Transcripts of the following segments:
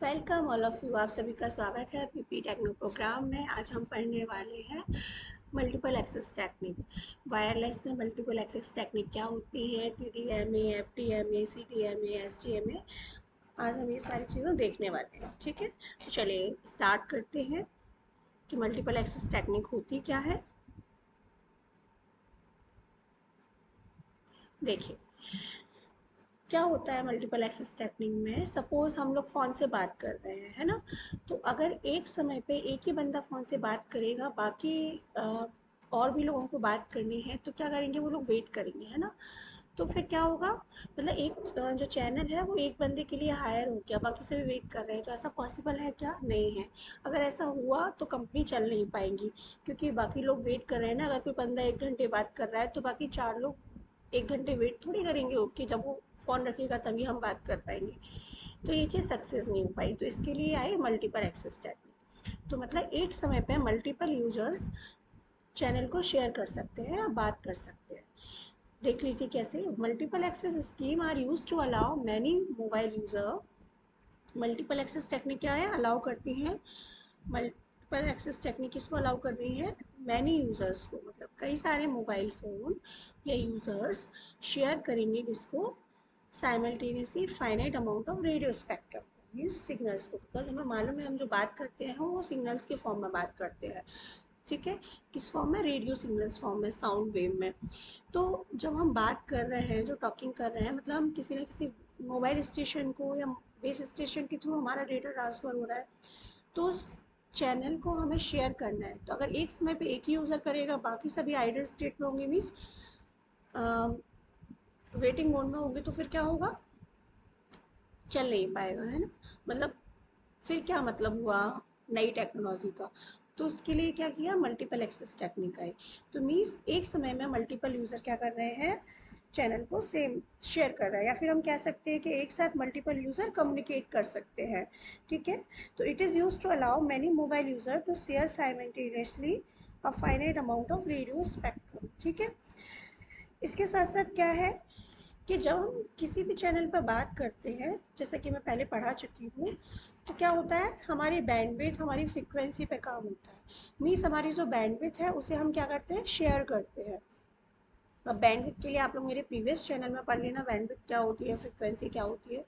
Welcome all of you. आप सभी का स्वागत है पीपी टेक्नो प्रोग्राम में। आज हम पढ़ने वाले हैं मल्टीपल एक्सेस टेक्निक। वायरलेस में मल्टीपल एक्सेस टेक्निक क्या होती है, टीडीएमए, एफडीएमए, सीडीएमए, एसडीएमए। आज हम ये सारी चीज़ें देखने वाले हैं। ठीक है, तो चलिए स्टार्ट करते हैं कि मल्टीपल एक्सेस टेक्निक होती क्या है। देखिए क्या होता है मल्टीपल एक्सेस टेक्निक में। सपोज हम लोग फ़ोन से बात कर रहे हैं, है ना। तो अगर एक समय पे एक ही बंदा फ़ोन से बात करेगा, बाकी और भी लोगों को बात करनी है, तो क्या करेंगे, वो लोग वेट करेंगे, है ना। तो फिर क्या होगा, मतलब एक जो चैनल है वो एक बंदे के लिए हायर हो गया, बाकी सभी वेट कर रहे हैं। तो ऐसा पॉसिबल है क्या? नहीं है। अगर ऐसा हुआ तो कंपनी चल नहीं पाएंगी, क्योंकि बाकी लोग वेट कर रहे हैं ना। अगर कोई बंदा 1 घंटे बात कर रहा है तो बाकी 4 लोग 1 घंटे वेट थोड़ी करेंगे कि जब वो फ़ोन रखेगा तभी हम बात कर पाएंगे। तो ये चीज़ सक्सेस नहीं हो पाई, तो इसके लिए आए मल्टीपल एक्सेस टेक्निक। तो मतलब एक समय पे मल्टीपल यूजर्स चैनल को शेयर कर सकते हैं या बात कर सकते हैं। देख लीजिए कैसे। Multiple access scheme are use to allow many mobile user. Multiple access technique क्या है, अलाउ करती हैं। मल्टीपल एक्सेस टेक्निक किसको अलाउ कर रही है? मैनी यूजर्स को, मतलब कई सारे मोबाइल फ़ोन या यूजर्स शेयर करेंगे किसको? Simultaneously finite amount of radio spectrum, means signals को। बिकॉज हमें मालूम है हम जो बात करते हैं वो सिग्नल्स के फॉर्म में बात करते हैं। ठीक है, किस फॉर्म में? रेडियो सिग्नल्स फॉर्म में, साउंड वेव में। तो जब हम बात कर रहे हैं, जो टॉकिंग कर रहे हैं, मतलब हम किसी न किसी मोबाइल स्टेशन को या बेस स्टेशन के थ्रू हमारा डेटा ट्रांसफ़र हो रहा है, तो उस चैनल को हमें शेयर करना है। तो अगर एक समय पे एक ही यूज़र करेगा, बाकी सभी आइडल स्टेट में होंगे, मीन्स वेटिंग मोड में होंगे, तो फिर क्या होगा? चल नहीं पाएगा, है ना। मतलब फिर क्या मतलब हुआ नई टेक्नोलॉजी का? तो उसके लिए क्या किया? मल्टीपल एक्सेस टेक्निक आई। तो मीन्स एक समय में मल्टीपल यूज़र क्या कर रहे हैं? चैनल को सेम शेयर कर रहा है, या फिर हम कह सकते हैं कि एक साथ मल्टीपल यूज़र कम्युनिकेट कर सकते हैं। ठीक है, तो it is use to allow many mobile user to share simultaneously a finite amount of radio spectrum. ठीक है, इसके साथ साथ क्या है कि जब हम किसी भी चैनल पर बात करते हैं, जैसे कि मैं पहले पढ़ा चुकी हूँ, तो क्या होता है, हमारी बैंडविड्थ हमारी फ्रीक्वेंसी पे काम होता है। मीन्स हमारी जो बैंडविड्थ है उसे हम क्या करते हैं? शेयर करते हैं। अब बैंडविड्थ के लिए आप लोग मेरे प्रीवियस चैनल में पढ़ लेना, बैंडविड्थ क्या होती है, फ्रीक्वेंसी क्या होती है।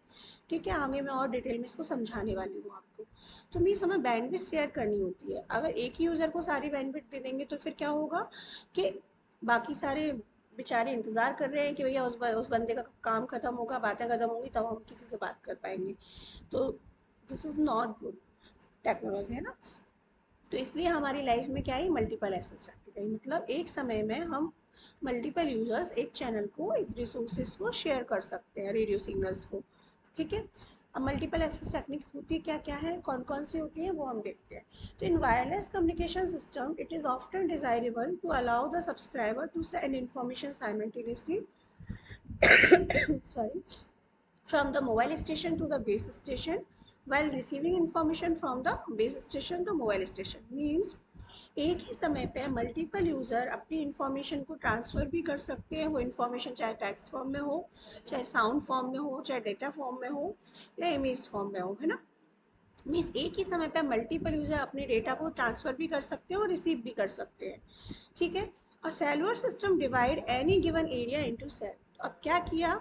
ठीक है, आगे मैं और डिटेल में इसको समझाने वाली हूँ आपको। तो मीन्स हमें बैंडविड्थ शेयर करनी होती है। अगर एक ही यूज़र को सारी बैंडविड्थ दे देंगे तो फिर क्या होगा कि बाकी सारे बेचारे इंतज़ार कर रहे हैं कि भैया उस बंदे का काम ख़त्म होगा, बातें ख़त्म होंगी, तब हम किसी से बात कर पाएंगे। तो this is not good technology, है ना। तो इसलिए हमारी लाइफ में क्या है? Multiple access technique. मतलब एक समय में हम मल्टीपल यूजर्स एक चैनल को, एक रिसोर्सेज को शेयर कर सकते हैं, रेडियो सिग्नल्स को। ठीक है, अब मल्टीपल एक्सेस टेक्निक होती क्या क्या है, कौन कौन सी होती है, वो हम देखते हैं। तो in wireless communication system it is often desirable to allow the subscriber to send information simultaneously sorry, from the mobile station to the base station while receiving information from the base station to mobile station। means एक ही समय पे multiple user अपनी information को transfer भी कर सकते हैं। वो इंफॉर्मेशन चाहे टेक्स्ट फॉर्म में हो, चाहे साउंड फॉर्म में हो, चाहे डेटा फॉर्म में हो, या इमेज फॉर्म में हो, है ना। मीन्स एक ही समय पे मल्टीपल यूज़र अपने डेटा को ट्रांसफ़र भी कर सकते हैं और रिसीव भी कर सकते हैं। ठीक है, और cellular system divide any given area into cell. अब क्या किया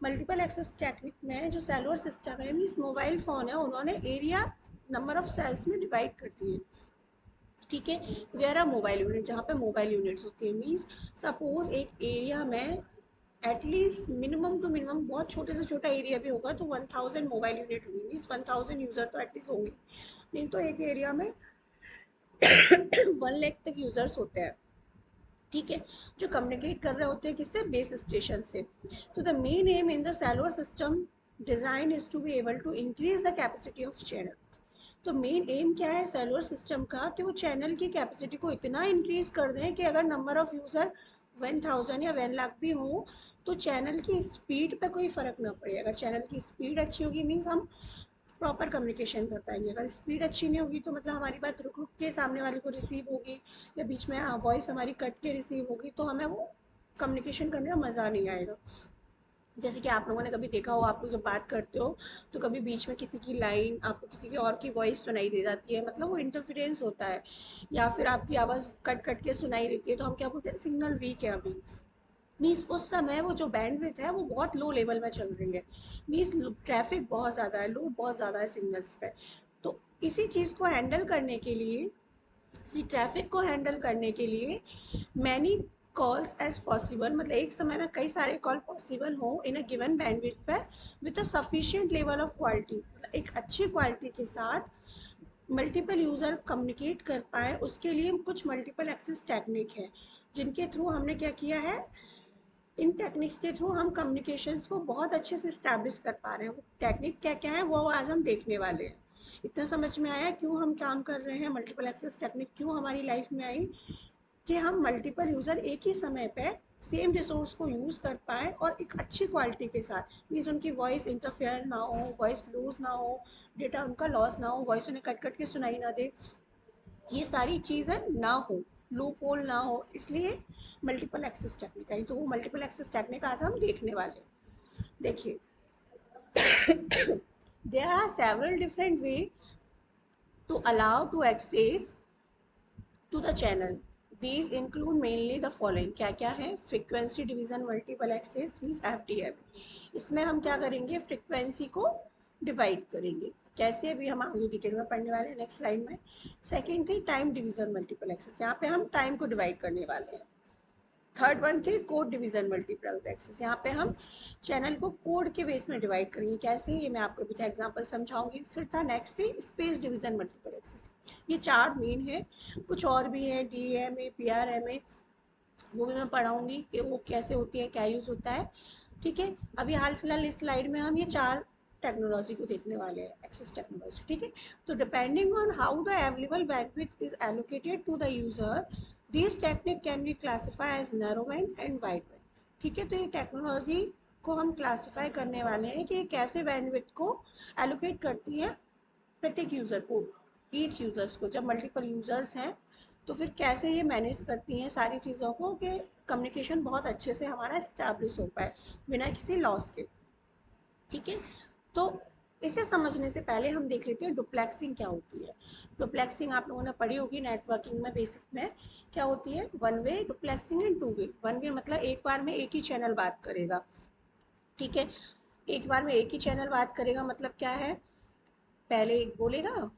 मल्टीपल एक्सेस टेक्निक में? जो सेलुलर सिस्टम है, मीन्स मोबाइल फ़ोन है, उन्होंने एरिया नंबर ऑफ सेल्स में डिवाइड कर दिए। ठीक है, वेयर आर मोबाइल यूनिट, जहाँ पे मोबाइल यूनिट्स होती है। मीन्स सपोज एक एरिया में एटलीस्ट मिनिमम टू मिनिमम, बहुत छोटे से छोटा एरिया भी होगा तो 1000 मोबाइल यूनिट होंगे। मीन्स 1000 यूज़र तो एटलीस्ट होंगे, नहीं तो एक एरिया में 1 लाख तक यूज़र्स होते हैं। ठीक है, जो कम्युनिकेट कर रहे होते हैं किससे? बेस स्टेशन से। तो the main aim in the cellular system design is to be able to increase the capacity of channel. तो मेन एम क्या है सेलुलर सिस्टम का? कि वो चैनल की कैपेसिटी को इतना इंक्रीज कर दें कि अगर नंबर ऑफ यूज़र 1000 या 1 लाख भी हो, तो चैनल की स्पीड पे कोई फ़र्क ना पड़े। अगर चैनल की स्पीड अच्छी होगी, मीन्स हम प्रॉपर कम्युनिकेशन कर पाएंगे। अगर स्पीड अच्छी नहीं होगी तो मतलब हमारी बात रुक रुक के सामने वाले को रिसीव होगी, या बीच में वॉइस हमारी कट के रिसीव होगी, तो हमें वो कम्युनिकेशन करने का मज़ा नहीं आएगा। जैसे कि आप लोगों ने कभी देखा हो, आप लोग जब बात करते हो तो कभी बीच में किसी की लाइन आपको किसी की और की वॉइस सुनाई दे जाती है, मतलब वो इंटरफेरेंस होता है, या फिर आपकी आवाज़ कट कट के सुनाई देती है, तो हम क्या बोलते हैं, सिग्नल वीक है अभी। मीन्स उस समय वो जो बैंडविड्थ है वो बहुत लो लेवल में चल रही है, मीन्स ट्रैफिक बहुत ज़्यादा है, लोड बहुत ज़्यादा है सिग्नल्स पे। तो इसी चीज़ को हैंडल करने के लिए, इसी ट्रैफिक को हैंडल करने के लिए मैनी कॉल्स एज पॉसिबल, मतलब एक समय में कई सारे कॉल पॉसिबल हो इन अ गिवन बैंडविड्थ पे with a sufficient level of quality, मतलब एक अच्छी क्वालिटी के साथ मल्टीपल यूज़र कम्युनिकेट कर पाए, उसके लिए कुछ मल्टीपल एक्सेस टेक्निक है, जिनके थ्रू हमने क्या किया है, इन टेक्निक्स के थ्रू हम कम्युनिकेशंस को बहुत अच्छे से इस्टेब्लिश कर पा रहे हैं। टेक्निक क्या क्या है वो आज हम देखने वाले हैं। इतना समझ में आया क्यों हम काम कर रहे हैं, मल्टीपल एक्सेस टेक्निक क्यों हमारी लाइफ में आई, कि हम मल्टीपल यूज़र एक ही समय पे सेम रिसोर्स को यूज़ कर पाए और एक अच्छी क्वालिटी के साथ, मीन्स उनकी वॉइस इंटरफेयर ना हो, वॉइस लूज ना हो, डेटा उनका लॉस ना हो, वॉइस उन्हें कट कट के सुनाई ना दे, ये सारी चीज़ें ना हो, लूप होल ना हो, इसलिए मल्टीपल एक्सेस टेक्निक आई। तो वो मल्टीपल एक्सेस टेक्निक आज हम देखने वाले हैं। देखिए, there are several different way to allow to access to the channel. These include mainly the following, क्या क्या है, frequency division multiple access means FDM। इसमें हम क्या करेंगे, फ्रीक्वेंसी को डिवाइड करेंगे, कैसे अभी हम आगे डिटेल में पढ़ने वाले हैं नेक्स्ट स्लाइड में। सेकेंड थी टाइम डिवीजन मल्टीपल एक्सेस, यहाँ पे हम टाइम को डिवाइड करने वाले हैं। थर्ड वन थी कोड डिवीजन मल्टीपल एक्सेस, यहाँ पे हम चैनल को कोड के बेस में डिवाइड करेंगे, कैसे, ये मैं आपको कुछ एग्जांपल समझाऊंगी। फिर था नेक्स्ट थी स्पेस डिवीजन मल्टीपल एक्सेस। ये चार मेन है, कुछ और भी है, DMA PRMA, वो भी मैं पढ़ाऊंगी कि वो कैसे होती है, क्या यूज़ होता है। ठीक है, अभी हाल फिलहाल इस स्लाइड में हम ये चार टेक्नोलॉजी को देखने वाले हैं, एक्सेस टेक्नोलॉजी। ठीक है, तो depending on how the available bandwidth is allocated to the user, this technique can be classify as narrow band and wide band. ठीक है, तो ये टेक्नोलॉजी को हम क्लासिफाई करने वाले हैं कि ये कैसे बैंडविड्थ को एलोकेट करती है प्रत्येक यूज़र को, ईच यूज़र्स को, जब मल्टीपल यूज़र्स हैं तो फिर कैसे ये मैनेज करती हैं सारी चीज़ों को, कि कम्युनिकेशन बहुत अच्छे से हमारा इस्टेब्लिश हो पाए बिना किसी लॉस के। ठीक है, तो इसे समझने से पहले हम देख लेते हैं डुप्लेक्सिंग क्या होती है। डुप्लेक्सिंग आप लोगों ने पढ़ी होगी नेटवर्किंग में, बेसिक में। क्या होती है, one way duplexing and two way. One way मतलब एक बार में एक ही चैनल बात करेगा। ठीक है, एक बार में एक ही चैनल बात करेगा मतलब क्या है, पहले एक बोलेगा,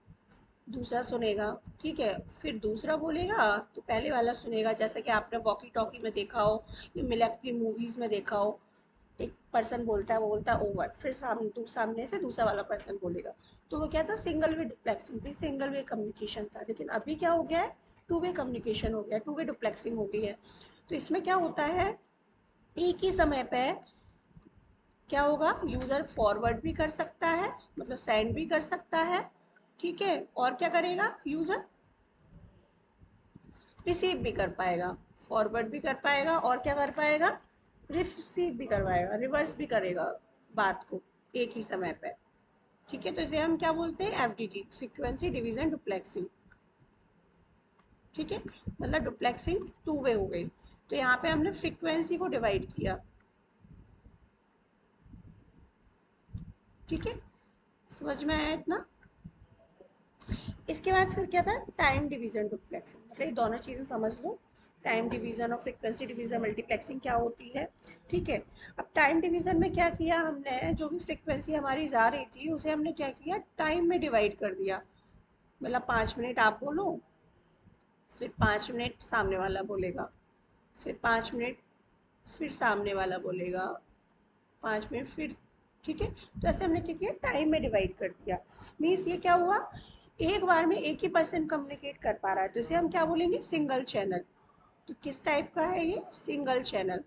दूसरा सुनेगा, ठीक है, फिर दूसरा बोलेगा तो पहले वाला सुनेगा, जैसे कि आपने वॉकी टॉकी में देखा हो या मिलिट्री मूवीज में देखा हो, एक पर्सन बोलता है, वो बोलता है ओवर, फिर सामने से दूसरा वाला पर्सन बोलेगा। तो वो क्या था, सिंगल वे डुप्लेक्सिंग थी, सिंगल वे कम्युनिकेशन था। लेकिन अभी क्या हो गया है, टू वे कम्युनिकेशन हो गया, टू वे डुप्लेक्सिंग हो गई है। तो इसमें क्या होता है, एक ही समय पे क्या होगा, यूज़र फॉरवर्ड भी कर सकता है, मतलब सेंड भी कर सकता है, ठीक है, और क्या करेगा यूज़र, रिसीव भी कर पाएगा, फॉरवर्ड भी कर पाएगा, और क्या कर पाएगा, रिसीव भी कर पाएगा, रिवर्स भी करेगा बात को एक ही समय पे। ठीक है, तो इसे हम क्या बोलते हैं, FDD, फ्रीक्वेंसी डिवीजन डुप्लेक्सिंग। ठीक है, मतलब डुप्लेक्सिंग टू वे हो गई। तो यहाँ पे हमने फ्रीक्वेंसी को डिवाइड किया। ठीक है, समझ में आया इतना। इसके बाद फिर क्या था, टाइम डिवीजन डुप्लेक्सिंग, मतलब ये दोनों चीज़ें समझ लो, टाइम डिवीजन और फ्रीक्वेंसी डिवीजन मल्टीप्लेक्सिंग क्या होती है। ठीक है, अब टाइम डिवीजन में क्या किया हमने, जो भी फ्रीक्वेंसी हमारी जा रही थी उसे हमने क्या किया, टाइम में डिवाइड कर दिया। मतलब 5 मिनट आप बोलो, फिर 5 मिनट सामने वाला बोलेगा, फिर 5 मिनट फिर सामने वाला बोलेगा, 5 मिनट फिर। ठीक है, तो ऐसे हमने क्या किया, टाइम में डिवाइड कर दिया। मीन्स ये क्या हुआ, एक बार में एक ही पर्सन कम्युनिकेट कर पा रहा है, तो इसे हम क्या बोलेंगे, सिंगल चैनल। तो किस टाइप का है ये, सिंगल चैनल।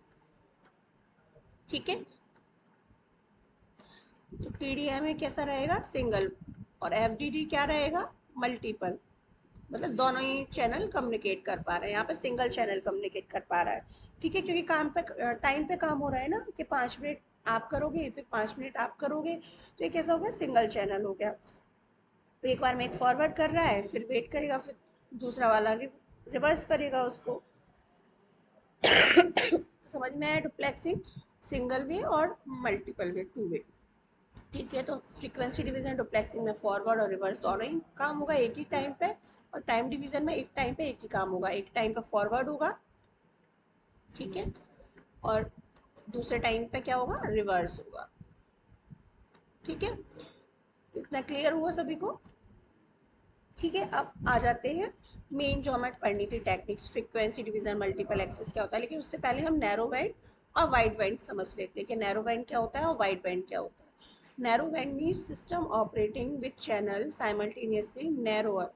ठीक है, तो TDMA कैसा रहेगा, सिंगल, और FDD क्या रहेगा, मल्टीपल, मतलब दोनों ही चैनल कम्युनिकेट कर पा रहे हैं, यहाँ पे सिंगल चैनल कम्युनिकेट कर पा रहा है। ठीक है, क्योंकि काम पे टाइम पे काम हो रहा है ना, कि 5 मिनट आप करोगे फिर 5 मिनट आप करोगे, तो ये कैसा हो गया, सिंगल चैनल हो गया। तो एक बार में एक फॉरवर्ड कर रहा है, फिर वेट करेगा, फिर दूसरा वाला रिवर्स करेगा उसको। समझ में आया डुप्लेक्सिंग। सिंगल वे और मल्टीपल वे, टू वे। ठीक है, तो फ्रीक्वेंसी डिवीजन डुप्लेक्सिंग में फॉरवर्ड और रिवर्स दोनों ही काम होगा एक ही टाइम पे, और टाइम डिवीजन में एक टाइम पे एक ही काम होगा, एक टाइम पे फॉरवर्ड होगा, ठीक है, और दूसरे टाइम पे क्या होगा, रिवर्स होगा। ठीक है, इतना क्लियर हुआ सभी को? ठीक है, अब आ जाते हैं मेन जो हमें पढ़नी थी techniques, frequency division multiple access क्या होता है, लेकिन उससे पहले हम नैरो बैंड और वाइड बैंड समझ लेते हैं कि नैरो बैंड क्या होता है और वाइड बैंड क्या होता है। Narrow band means system operating with channel simultaneously narrower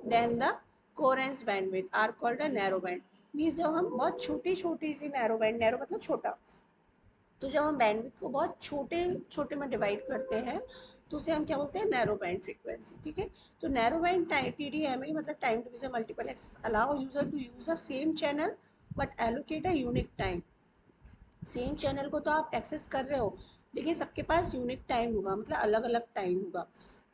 than the coherence bandwidth are called a narrow band. मीन्स जब हम बहुत छोटी छोटी सी नैरो बैंड, नैरो मतलब छोटा, तो जब हम बैंडविड्थ को बहुत छोटे छोटे में डिवाइड करते हैं तो उसे हम क्या बोलते हैं, नैरो बैंड फ्रीक्वेंसी। ठीक है, तो नैरो बैंड TDMA मतलब time division multiple access allow user to use the same channel but allocate a unique time. Same channel को तो आप एक्सेस कर रहे हो, लेकिन सबके पास यूनिक टाइम होगा, मतलब अलग अलग टाइम होगा।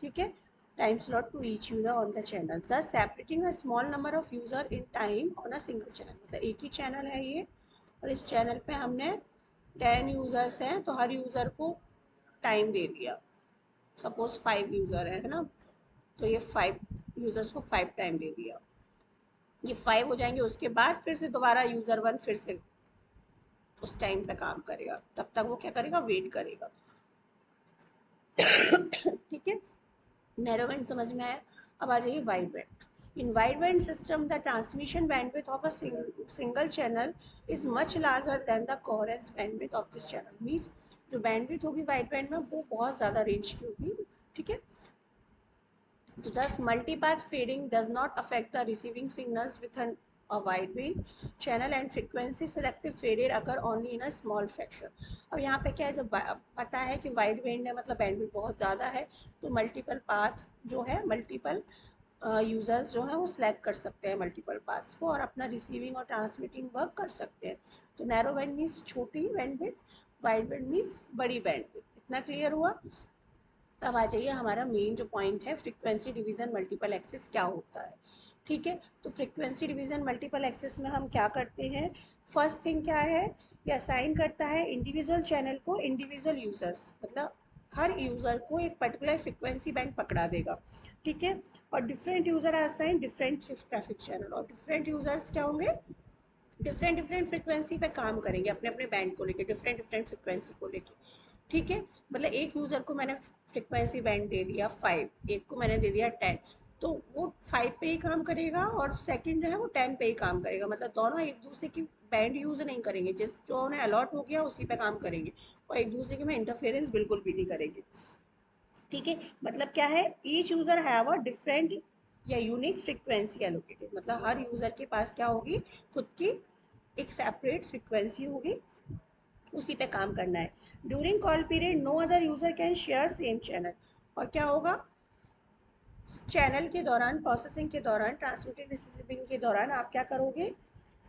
ठीक है, time slot to each user on the channel, thus separating a small number of user in time on a single channel. मतलब एक ही चैनल है ये, और इस चैनल पे हमने 10 यूजर्स हैं तो हर यूजर को टाइम दे दिया। सपोज 5 यूजर है ना, तो ये 5 यूजर्स को 5 टाइम दे दिया। ये 5 हो जाएंगे, उसके बाद फिर से दोबारा यूजर 1 फिर से उस टाइम पे काम करेगा, तब तक वो क्या करेगा, वेट करेगा। ठीक है, नैरो बैंड समझ में आया। अब आ जाइए wide band. In wide band system the transmission bandwidth of a single channel is much larger than the coherence bandwidth of this channel. Means जो बैंडविड्थ होगी वाइड बैंड में वो बहुत ज़्यादा रेंज की होगी। ठीक है, तो thus multipath fading does not affect the receiving signals within a wide band channel and frequency selective faded occur only in a small fraction। अब यहाँ पे क्या है, जब पता है कि वाइड बैंड है मतलब बैंडविड्थ बहुत ज़्यादा है, तो मल्टीपल पाथ जो है, मल्टीपल यूजर्स जो हैं वो सिलेक्ट कर सकते हैं मल्टीपल पाथ्स को और अपना रिसीविंग और ट्रांसमिटिंग वर्क कर सकते हैं। तो नैरो बैंड मीन्स छोटी बैंडविड्थ, वाइड बैंड मीन्स बड़ी बैंडविड्थ। इतना क्लियर हुआ? अब आ जाइए हमारा मेन जो पॉइंट है, फ्रीक्वेंसी डिवीजन मल्टीपल एक्सेस क्या होता है। ठीक है, तो फ्रीक्वेंसी डिवीजन मल्टीपल एक्सेस में हम क्या करते हैं, फर्स्ट थिंग क्या है, ये असाइन करता है इंडिविजुअल चैनल को इंडिविजुअल यूजर्स, मतलब हर यूजर को एक पर्टिकुलर फ्रीक्वेंसी बैंड पकड़ा देगा। ठीक है, और different user assign different traffic channel, और डिफरेंट यूजर्स क्या होंगे, डिफरेंट डिफरेंट फ्रिक्वेंसी पे काम करेंगे अपने अपने बैंड को लेके, डिफरेंट डिफरेंट फ्रिक्वेंसी को लेके। ठीक है, मतलब एक यूज़र को मैंने फ्रिक्वेंसी बैंड दे दिया 5, एक को मैंने दे दिया 10, तो वो 5 पे ही काम करेगा और सेकंड जो है वो 10 पे ही काम करेगा। मतलब दोनों एक दूसरे की बैंड यूज़ नहीं करेंगे, जिस जो उन्हें अलॉट हो गया उसी पे काम करेंगे, और एक दूसरे के में इंटरफेरेंस बिल्कुल भी नहीं करेंगे। ठीक है, मतलब क्या है, each user have a different या यूनिक फ्रिक्वेंसी एलोकेटेड, मतलब हर यूज़र के पास क्या होगी, खुद की एक सेपरेट फ्रिक्वेंसी होगी, उसी पे काम करना है। During call period no other user can share same channel, और क्या होगा, चैनल के दौरान, प्रोसेसिंग के दौरान, ट्रांसमिटिंग रिसीविंग के दौरान आप क्या करोगे,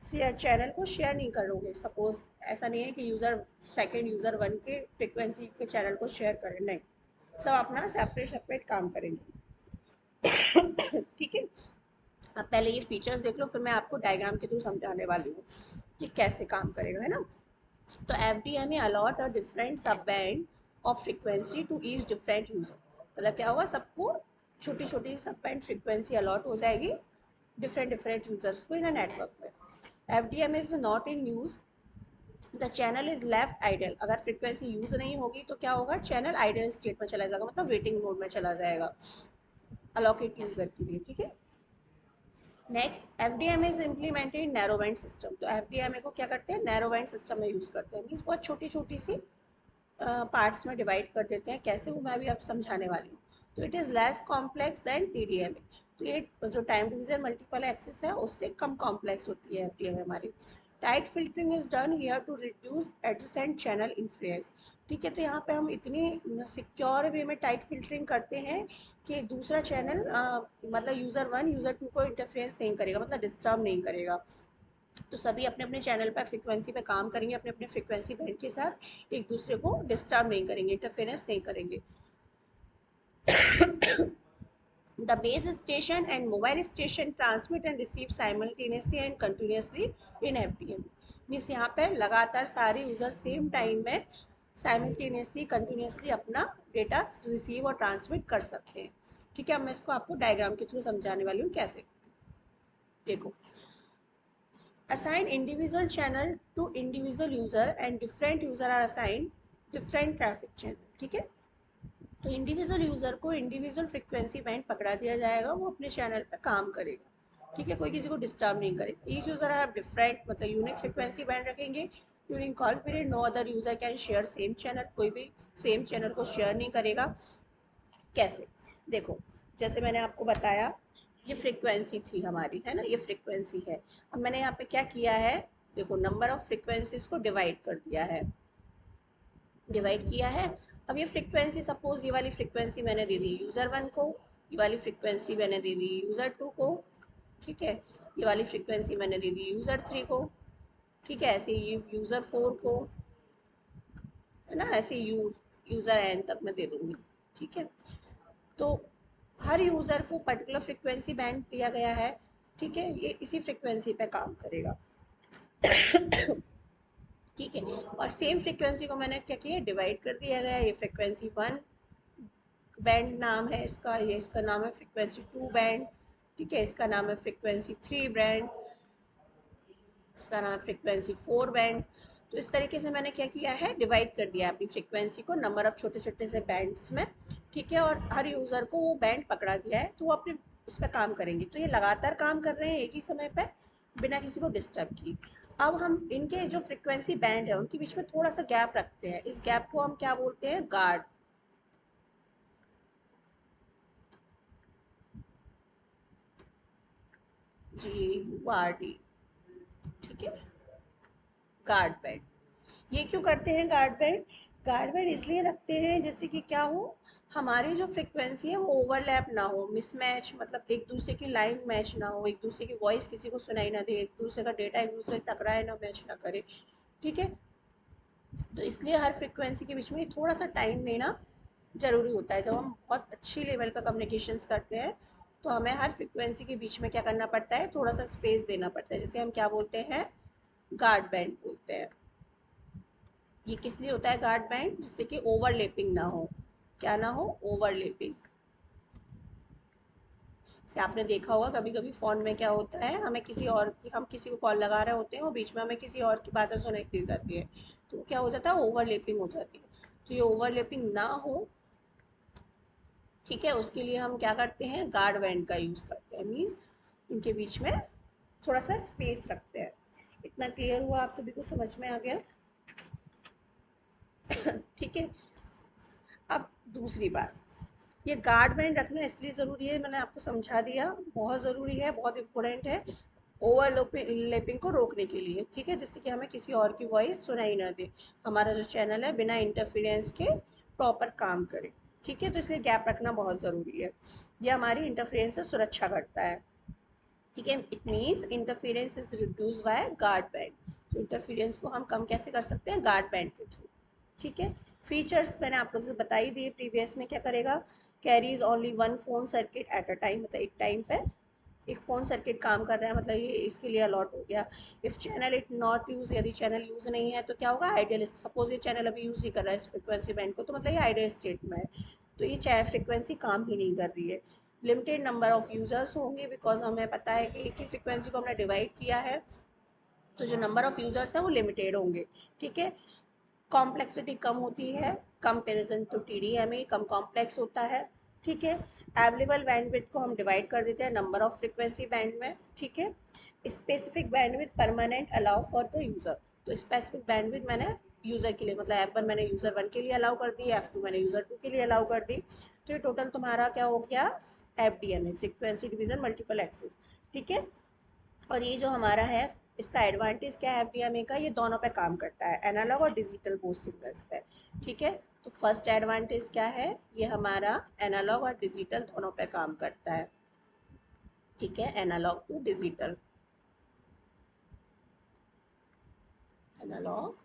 चैनल को शेयर नहीं करोगे। सपोज ऐसा नहीं है कि यूज़र सेकंड यूज़र 1 के फ्रिक्वेंसी के चैनल को शेयर करें, नहीं, सब अपना सेपरेट सेपरेट काम करेंगे। ठीक है, अब पहले ये फीचर्स देख लो, फिर मैं आपको डायग्राम के थ्रू समझाने वाली हूँ कि कैसे काम करेगा, है ना। तो FDMA अलॉट और different sub band of frequency to each different user, मतलब क्या होगा, सबको छोटी छोटी सब बैंड फ्रीक्वेंसी अलॉट हो जाएगी डिफरेंट डिफरेंट यूजर्स को इन अ नेटवर्क में। FDMA is not in use, the channel is left idle. अगर फ्रीक्वेंसी यूज नहीं होगी तो क्या होगा, चैनल आइडल स्टेट में चला जाएगा, मतलब वेटिंग मोड में चला जाएगा अलॉकेट यूजर के लिए। ठीक है, next FDMA is implemented narrow band system. तो FDMA को क्या करते हैं, नैरो बैंड सिस्टम में यूज करते हैं, मीन्स बहुत छोटी छोटी सी पार्ट्स में डिवाइड कर देते हैं। कैसे, वो मैं भी अब समझाने वाली हूँ। तो it is less complex than TDMA। तो ये जो टाइम डिवीजन मल्टीपल एक्सेस है उससे कम कॉम्प्लेक्स होती है FDMA हमारी। Tight filtering is done here to reduce adjacent channel influence. ठीक है, तो यहाँ पे हम इतनी सिक्योर वे में टाइट फिल्टरिंग करते हैं कि दूसरा चैनल मतलब यूज़र 1 यूज़र 2 को इंटरफेरेंस नहीं करेगा, मतलब डिस्टर्ब नहीं करेगा। तो सभी अपने अपने चैनल पर फ्रीक्वेंसी पे काम करेंगे, अपने अपने फ्रीक्वेंसी बैंड के साथ एक दूसरे को डिस्टर्ब नहीं करेंगे, इंटरफेरेंस नहीं करेंगे। The base station and mobile station transmit and receive simultaneously and continuously in FDM। Means यहाँ पे लगातार सारे यूजर सेम टाइम में साइमल्टेनियसली कंटिन्यूसली अपना डेटा रिसीव और ट्रांसमिट कर सकते हैं। ठीक है, अब मैं इसको आपको डायग्राम के थ्रू समझाने वाली हूँ कैसे। देखो, assign individual channel to individual user and different user are assigned different traffic channel। ठीक है, तो इंडिविजुअल यूजर को इंडिविजुअल फ्रिक्वेंसी बैंड पकड़ा दिया जाएगा, वो अपने चैनल पे काम करेगा। ठीक है, कोई किसी को डिस्टर्ब नहीं करेगा। ईच यूजर हैव डिफरेंट मतलब यूनिक फ्रिक्वेंसी बैंड रखेंगे। During call period no other user can share same channel, कोई भी सेम चैनल को शेयर नहीं करेगा। कैसे, देखो, जैसे मैंने आपको बताया, ये फ्रिक्वेंसी थी हमारी, है ना, ये फ्रिक्वेंसी है। अब मैंने यहाँ पे क्या किया है, देखो नंबर ऑफ फ्रिक्वेंसीज को डिवाइड कर दिया है, डिवाइड किया है। अब ये फ्रिक्वेंसी, सपोज ये वाली फ्रिक्वेंसी मैंने दे दी यूज़र वन को, ये वाली फ्रिक्वेंसी मैंने दे दी यूज़र टू को। ठीक है, ये वाली फ्रिक्वेंसी मैंने दे दी यूज़र थ्री को। ठीक है, ऐसे ही यूज़र फोर को, है ना, ऐसे यूज़र एन तक मैं दे दूंगी। ठीक है, तो हर यूज़र को पर्टिकुलर फ्रिक्वेंसी बैंड दिया गया है। ठीक है, ये इसी फ्रिक्वेंसी पे काम करेगा। ठीक है, और सेम फ्रिक्वेंसी को मैंने क्या किया, डिवाइड कर दिया गया। ये फ्रिक्वेंसी वन बैंड नाम है इसका, ये इसका नाम है फ्रिक्वेंसी टू बैंड। ठीक है, इसका नाम है फ्रिक्वेंसी थ्री बैंड, इसका नाम है फ्रिक्वेंसी फोर बैंड। तो इस तरीके से मैंने क्या किया है, डिवाइड कर दिया अपनी फ्रिक्वेंसी को नंबर ऑफ छोटे छोटे से बैंड्स में। ठीक है, और हर यूज़र को वो बैंड पकड़ा दिया है, तो वो अपने उस पर काम करेंगे। तो ये लगातार काम कर रहे हैं एक ही समय पर, बिना किसी को डिस्टर्ब किए। अब हम इनके जो फ्रिक्वेंसी बैंड है उनके बीच में थोड़ा सा गैप रखते हैं। इस गैप को हम क्या बोलते हैं, गार्ड। GURD। ठीक है, गार्ड बैंड। ये क्यों करते हैं गार्ड बैंड, गार्ड बैंड इसलिए रखते हैं जिससे कि क्या हो, हमारी जो फ्रिक्वेंसी है वो ओवरलैप ना हो, मिसमैच, मतलब एक दूसरे की लाइन मैच ना हो, एक दूसरे की वॉइस किसी को सुनाई ना दे, एक दूसरे का डेटा एक दूसरे से टकराए ना, मैच ना करे। ठीक है, तो इसलिए हर फ्रिक्वेंसी के बीच में थोड़ा सा टाइम देना ज़रूरी होता है। जब हम बहुत अच्छी लेवल का कम्युनिकेशंस करते हैं तो हमें हर फ्रिक्वेंसी के बीच में क्या करना पड़ता है, थोड़ा सा स्पेस देना पड़ता है, जैसे हम क्या बोलते हैं, गार्ड बैंड बोलते हैं। ये किस लिए होता है गार्ड बैंड, जिससे कि ओवरलैपिंग ना हो। क्या ना हो, ओवरलैपिंग। जैसे आपने देखा होगा कभी कभी फ़ोन में क्या होता है, हमें किसी और की, हम किसी को कॉल लगा रहे होते हैं और बीच में हमें किसी और की बातें सुनाई दी जाती है, तो क्या हो जाता है, ओवरलैपिंग हो जाती है। तो ये ओवरलैपिंग ना हो, ठीक है, उसके लिए हम क्या करते हैं, गार्ड बैंड का यूज़ करते हैं। मीन्स इनके बीच में थोड़ा सा स्पेस रखते हैं। इतना क्लियर हुआ, आप सभी को समझ में आ गया। ठीक है, अब दूसरी बात, ये गार्ड बैंड रखना इसलिए ज़रूरी है, मैंने आपको समझा दिया, बहुत ज़रूरी है, बहुत इंपॉर्टेंट है ओवरलैपिंग को रोकने के लिए। ठीक है, जिससे कि हमें किसी और की वॉइस सुनाई ना दे, हमारा जो चैनल है बिना इंटरफेरेंस के प्रॉपर काम करे। ठीक है, तो इसलिए गैप रखना बहुत ज़रूरी है, ये हमारी इंटरफेरेंस से सुरक्षा करता है। ठीक है, it means interference is reduce by guard band. तो इंटरफेरेंस को हम कम कैसे कर सकते हैं, गार्ड बैंड के थ्रू। ठीक है, फीचर्स मैंने आपको जैसे बता ही दिए प्रीवियस में, क्या करेगा, carries only one phone circuit at a time, मतलब एक टाइम पे एक फ़ोन सर्किट काम कर रहा है, मतलब ये इसके लिए अलॉट हो गया। If channel it not use, यदि चैनल यूज़ नहीं है तो क्या होगा, आइडियल, सपोज ये चैनल अभी यूज़ ही कर रहा है इस फ्रिक्वेंसी बैंड को, तो मतलब ये आइडियल स्टेट में है, तो ये चाहे फ्रिक्वेंसी काम ही नहीं कर रही है। लिमिटेड नंबर ऑफ यूज़र्स होंगे, बिकॉज हमें पता है कि एक ही फ्रिक्वेंसी को हमने डिवाइड किया है, तो जो नंबर ऑफ यूज़र्स है वो लिमिटेड होंगे। ठीक है, कॉम्प्लेक्सिटी कम होती है, कंपेरिजन टू TDMA कम कॉम्प्लेक्स होता है। ठीक है, अवेलेबल बैंडविड्थ को हम डिवाइड कर देते हैं नंबर ऑफ फ्रिक्वेंसी बैंड में। ठीक है, specific bandwidth permanent allow for the user, तो स्पेसिफिक बैंडविड्थ मैंने यूज़र के लिए, मतलब F1 मैंने यूज़र वन के लिए अलाउ कर दी, F2 मैंने यूज़र टू के लिए अलाउ कर दी। तो ये टोटल तुम्हारा क्या हो गया, FDMA, frequency division multiple access. ठीक है, और ये जो हमारा है, इसका एडवांटेज क्या है FDMA का, ये दोनों पे काम करता है, एनालॉग और डिजिटल बोथ सिग्नल्स पे। ठीक है, तो फर्स्ट एडवांटेज क्या है, ये हमारा एनालॉग और डिजिटल दोनों पे काम करता है। ठीक है, analogue to digital, analogue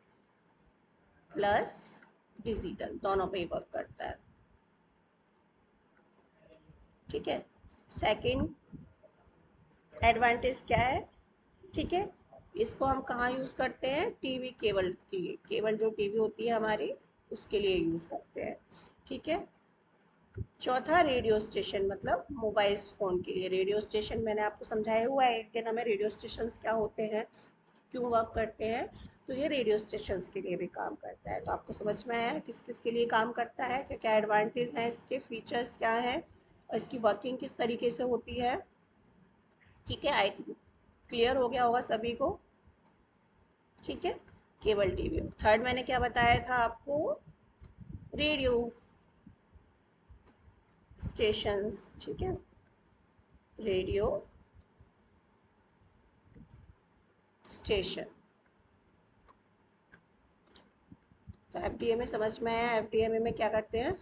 plus digital दोनों पे ही वर्क करता है। ठीक है, सेकंड एडवांटेज क्या है, ठीक है, इसको हम कहाँ यूज़ करते हैं, टीवी केबल की, केबल जो टीवी होती है हमारी उसके लिए यूज़ करते हैं। ठीक है। चौथा रेडियो स्टेशन, मतलब मोबाइल फ़ोन के लिए रेडियो स्टेशन मैंने आपको समझाया हुआ है एंटेना में रेडियो स्टेशन क्या होते हैं, क्यों वर्क करते हैं। तो ये रेडियो स्टेशन के लिए भी काम करता है। तो आपको समझ में आया किस किस के लिए काम करता है, क्या क्या एडवांटेज हैं इसके, फीचर्स क्या हैं और इसकी वर्किंग किस तरीके से होती है। ठीक है, आई थिंक क्लियर हो गया होगा सभी को। ठीक है, केबल टीवी। थर्ड मैंने क्या बताया था आपको, रेडियो स्टेशंस। ठीक है, रेडियो स्टेशन। तो एफडीएमए समझ में आया, एफडीएमए में क्या करते हैं,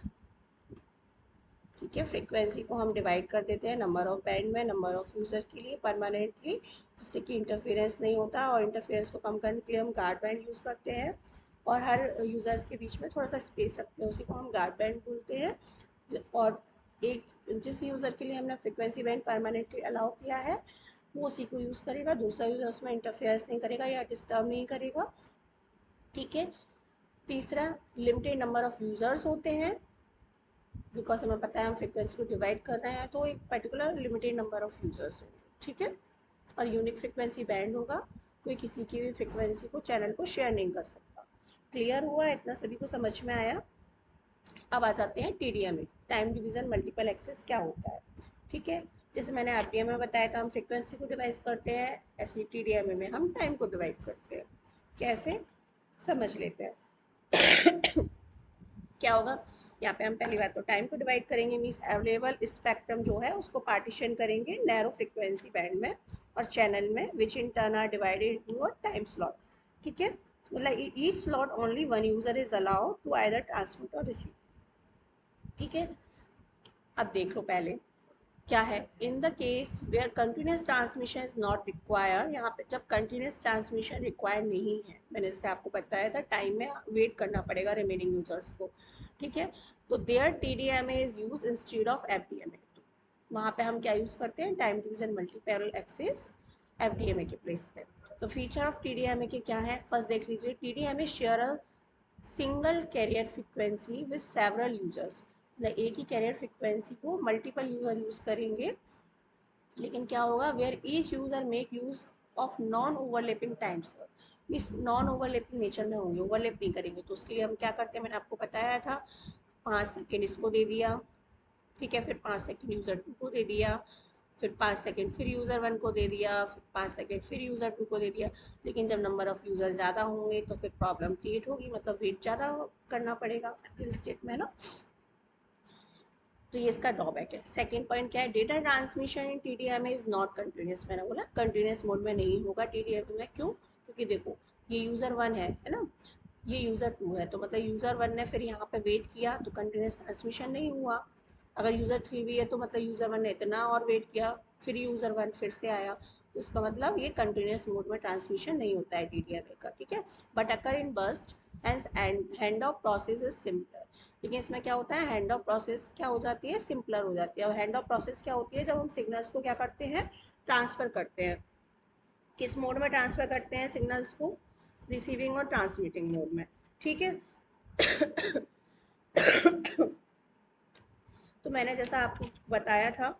ठीक है, फ्रीक्वेंसी को हम डिवाइड कर देते हैं नंबर ऑफ बैंड में, नंबर ऑफ यूज़र के लिए परमानेंटली, जिससे कि इंटरफेरेंस नहीं होता, और इंटरफेरेंस को कम करने के लिए हम गार्ड बैंड यूज़ करते हैं और हर यूज़र्स के बीच में थोड़ा सा स्पेस रखते हैं, उसी को हम गार्ड बैंड बोलते हैं। और एक जिस यूज़र के लिए हमने फ्रीक्वेंसी बैंड परमानेंटली अलाउ किया है वो उसी को यूज़ करेगा, दूसरा यूज़र उसमें इंटरफेयर्स नहीं करेगा या डिस्टर्ब नहीं करेगा। ठीक है। तीसरा, लिमिटेड नंबर ऑफ यूज़र्स होते हैं, बिकॉज हमें पता है हम फ्रिक्वेंसी को डिवाइड कर रहे हैं तो एक particular limited number of users होंगे। ठीक है। और यूनिक फ्रिक्वेंसी बैंड होगा, कोई किसी की भी फ्रिक्वेंसी को चैनल को शेयर नहीं कर सकता। क्लियर हुआ, इतना सभी को समझ में आया। अब आ जाते हैं TDMA, time division multiple access क्या होता है। ठीक है, जैसे मैंने आरटीएम में बताया था हम फ्रिक्वेंसी को डिवाइड करते हैं, ऐसे टीडीएमए में हम टाइम को डिवाइड करते हैं। कैसे, समझ लेते हैं। क्या होगा, यहाँ पे हम पहली बात तो टाइम को डिवाइड करेंगे, मीन्स अवेलेबल स्पेक्ट्रम जो है उसको पार्टीशन करेंगे नैरो फ्रिक्वेंसी बैंड में और चैनल में, which in turn are divided into a time slot. ठीक है, मतलब each slot only one user is allowed to either transmit or receive. ठीक है, अब देख लो पहले क्या है, in the case where continuous transmission is not require, यहाँ पे जब कंटिन्यूस ट्रांसमिशन रिक्वायर नहीं है, मैंने जैसे आपको बताया था टाइम में वेट करना पड़ेगा रिमेनिंग यूजर्स को। ठीक है, तो there T D M A is use instead of F D M A. वहाँ पे हम क्या यूज़ करते हैं, time division multiple access F D M A के प्लेस पे। तो feature of T D M A के क्या है, फर्स्ट देख लीजिए, T D M A share a single carrier frequency with several users, मतलब एक ही कैरियर फ्रिक्वेंसी को मल्टीपल यूजर यूज़ करेंगे, लेकिन क्या होगा, where each user make use of non overlapping times, means non overlapping nature में होंगे, ओवरलैप नहीं करेंगे। तो उसके लिए हम क्या करते हैं, मैंने आपको बताया था, 5 सेकेंड इसको दे दिया, ठीक है, फिर 5 सेकेंड यूज़र 2 को दे दिया, फिर 5 सेकेंड फिर यूज़र 1 को दे दिया, फिर 5 सेकेंड फिर यूज़र 2 को दे दिया। लेकिन जब नंबर ऑफ़ यूज़र ज़्यादा होंगे तो फिर प्रॉब्लम क्रिएट होगी, मतलब वेट ज़्यादा करना पड़ेगा स्टेट में ना। तो ये इसका ड्रॉबैक है। सेकंड पॉइंट क्या है, data transmission in TDM is not continuous, मैंने बोला कंटिन्यूस मोड में नहीं होगा टीडीएम में। क्यों, क्योंकि देखो ये यूज़र 1 है ना, ये यूज़र 2 है, तो मतलब यूज़र 1 ने फिर यहाँ पे वेट किया तो कंटिन्यूस ट्रांसमिशन नहीं हुआ। अगर यूज़र 3 भी है तो मतलब यूज़र 1 ने इतना और वेट किया, फिर यूज़र 1 फिर से आया, तो इसका मतलब ये कंटिन्यूस मोड में ट्रांसमिशन नहीं होता है टीडीएम का। ठीक है, but occur in burst and hand off process is simpler. लेकिन इसमें क्या होता है, हैंड ऑफ प्रोसेस क्या हो जाती है, सिंपलर हो जाती है। और हैंड ऑफ प्रोसेस क्या होती है, जब हम सिग्नल्स को क्या करते हैं, ट्रांसफ़र करते हैं। किस मोड में ट्रांसफ़र करते हैं सिग्नल्स को, रिसीविंग और ट्रांसमिटिंग मोड में। ठीक है। तो मैंने जैसा आपको बताया था,